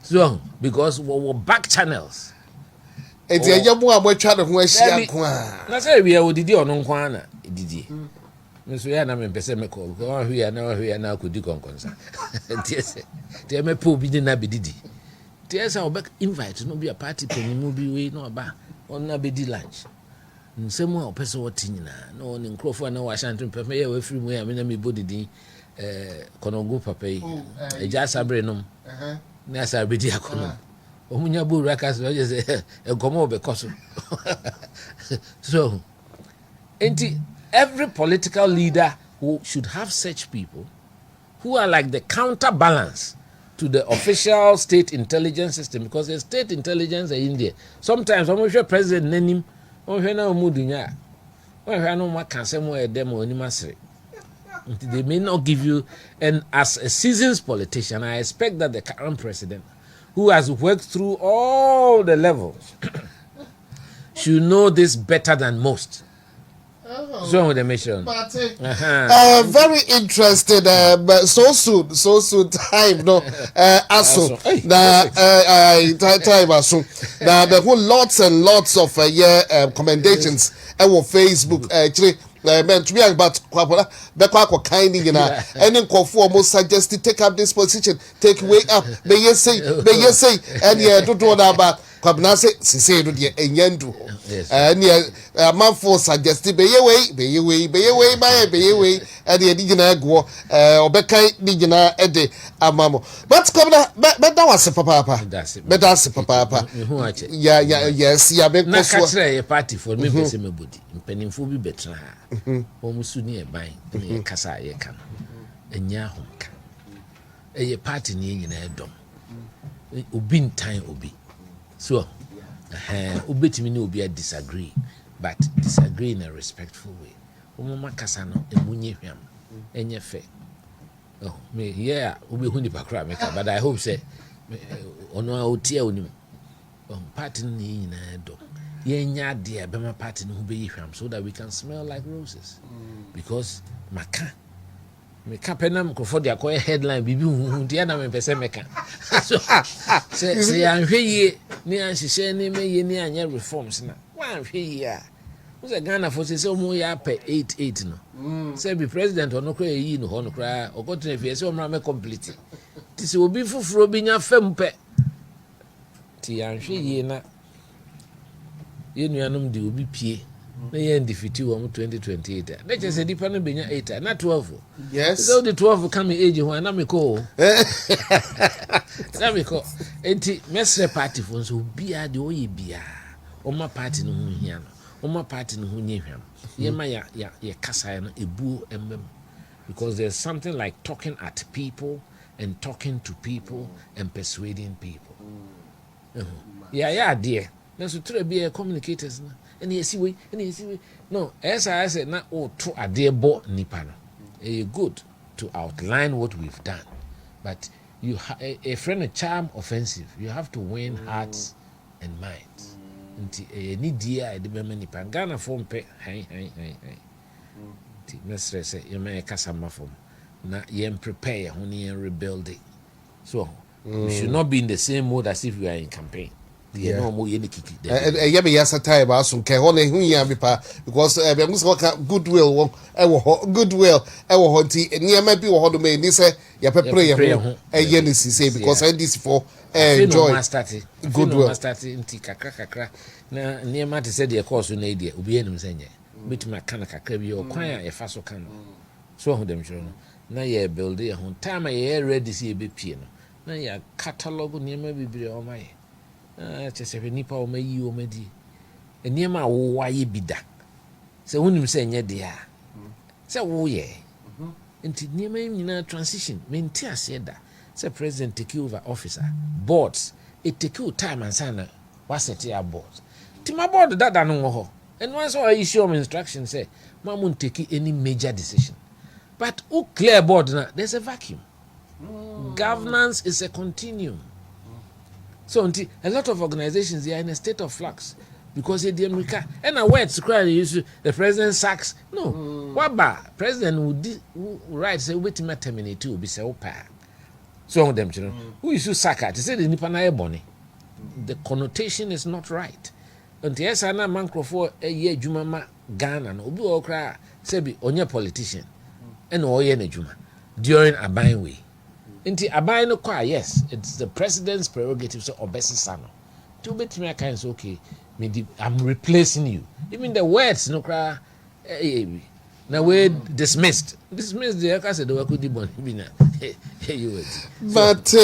So because we back channels. Enti enyemu amotwa ne ho ahia nko a. Na say we odidi onu nko na edidi. Meso ya na mempese me call ko hwe na akodi konkonsa. Tie me po bi na bedidi. Tie sa obek invite no be a party penimu bi we no ba on na bedi lunch. Nsemu a opese woti nyina na on nkrofo na wa shantu pepe ye we free mu ya me na me bodidi konogu papa yi. Eja sabre nom. Na sa bedi akono. Omunya bo rakas o je se enkomo obekoso. So enti every political leader who should have such people who are like the counterbalance to the official state intelligence system, because the state intelligence in India sometimes when we president nanim when na mudunya when no ma kan sem we dem oni masere they may not give you. And as a seasoned politician, I expect that the current president, who has worked through all the levels, should know this better than most. So with the mission. Very interested. But so soon time no. Also, time also. Now the whole lots and lots of commendations on Facebook. Actually. To be about Kwabena, Bekwa kindly, you know, and then almost suggested take up this position, take way up, may you say, and yeah, don't know about Kwabena say, and Yandu. And yeah, a month for suggested, be away, and the Digina go, or Becca Digina, Eddie, Amamo. But Kwabena, but that was a papa, but that's a papa. Yeah, yes, yeah, because a party for me, Pessimabudi, and Pennyfu be better. Almost near buying a casa ye can, and Yahonka. A party near a dom. Ubin time ubi. So, ubit me be a disagree, but disagree in a respectful way. Umama Casano, a munyiam, and your fair. Oh, me, yeah, ubi hunipacra maker, but I hope say, on our tear on party near a dom. Yenya dear Bema party no be him so that we can smell like roses. Because maka me kapenam ko for the acquire headline bibi hu dia na me pese meka. So say anhwe ye ni anhye ni me ye ni anya reforms na. Wa anhwe ye a. Who say Ghana for say omo ya pe 88 no. Say be president ono kra yi no ho no kra okoto na say omo me complete. Ti say obi fufuro bi nya fam pe. Ti anhwe ye na yenuanom de obi pie na ye ndefiti wo 2028 na che se dipa no benya 8 na 12. Yes, so the 12 come age ho na me ko na me ko enti mesre party fo so bia de oye bia o ma party no ho hia no o ma party no ho nyehwam ye ma ya kasa no ebu emmem, because there's something like talking at people and talking to people and persuading people. Yeah dear. Na so try be communicators na and you see we no as I said na o to adebo nipa no good to outline what we've done, but you a friend a charm offensive, you have to win hearts and minds. Nti ni dia de be mani pa Ghana form pe hai nti mesre say you may kasama form na yen prepare ho ne yen rebuild it. So we should not be in the same mode as if we are in campaign. Yeah, no more any kiki. Yeah, me yes time ba so ke ho ne hu ya bi pa because be mo so ka goodwill goodwill e wo ho nti niam bi wo ho do me ni say ya pepre ye ho ye ni say because NDC for enjoy goodwill nti kakra na niam ate say the course na e dia obi enim senye betuma kana kakra bi o kwan a e fa so kan so ho dem juro no na ye build ye ho time ye ready see e be pie no na ya catalog niam bibire o mai chese nipa o mayi o medi eniema wo waye bida se wonim se enye de a se wo ye enti niema nyina transition menti ase da se president take over officer boards it take you time and sana was set your boards ti ma board dada no ho and once I issue instruction say ma mun take any major decision but who clear board na there's a vacuum. Governance is a continuum. So a lot of organizations, they are in a state of flux because the America and a word to cry the president sacks. No, what about president would write say wait me terminate to be so pa. So them children who is to sack to say the Nipana Ebony. The connotation is not right. Until yes, ana mancrofo a year Jumama Ghana no obi okra say be onye politician and oye na Juma during a buying way. Inti abai no kwa yes, it's the president's prerogative so obesi sano. To bet me kind say okay, I'm replacing you. Even the words no kra na we dismissed the aka say the work di bon bi na. But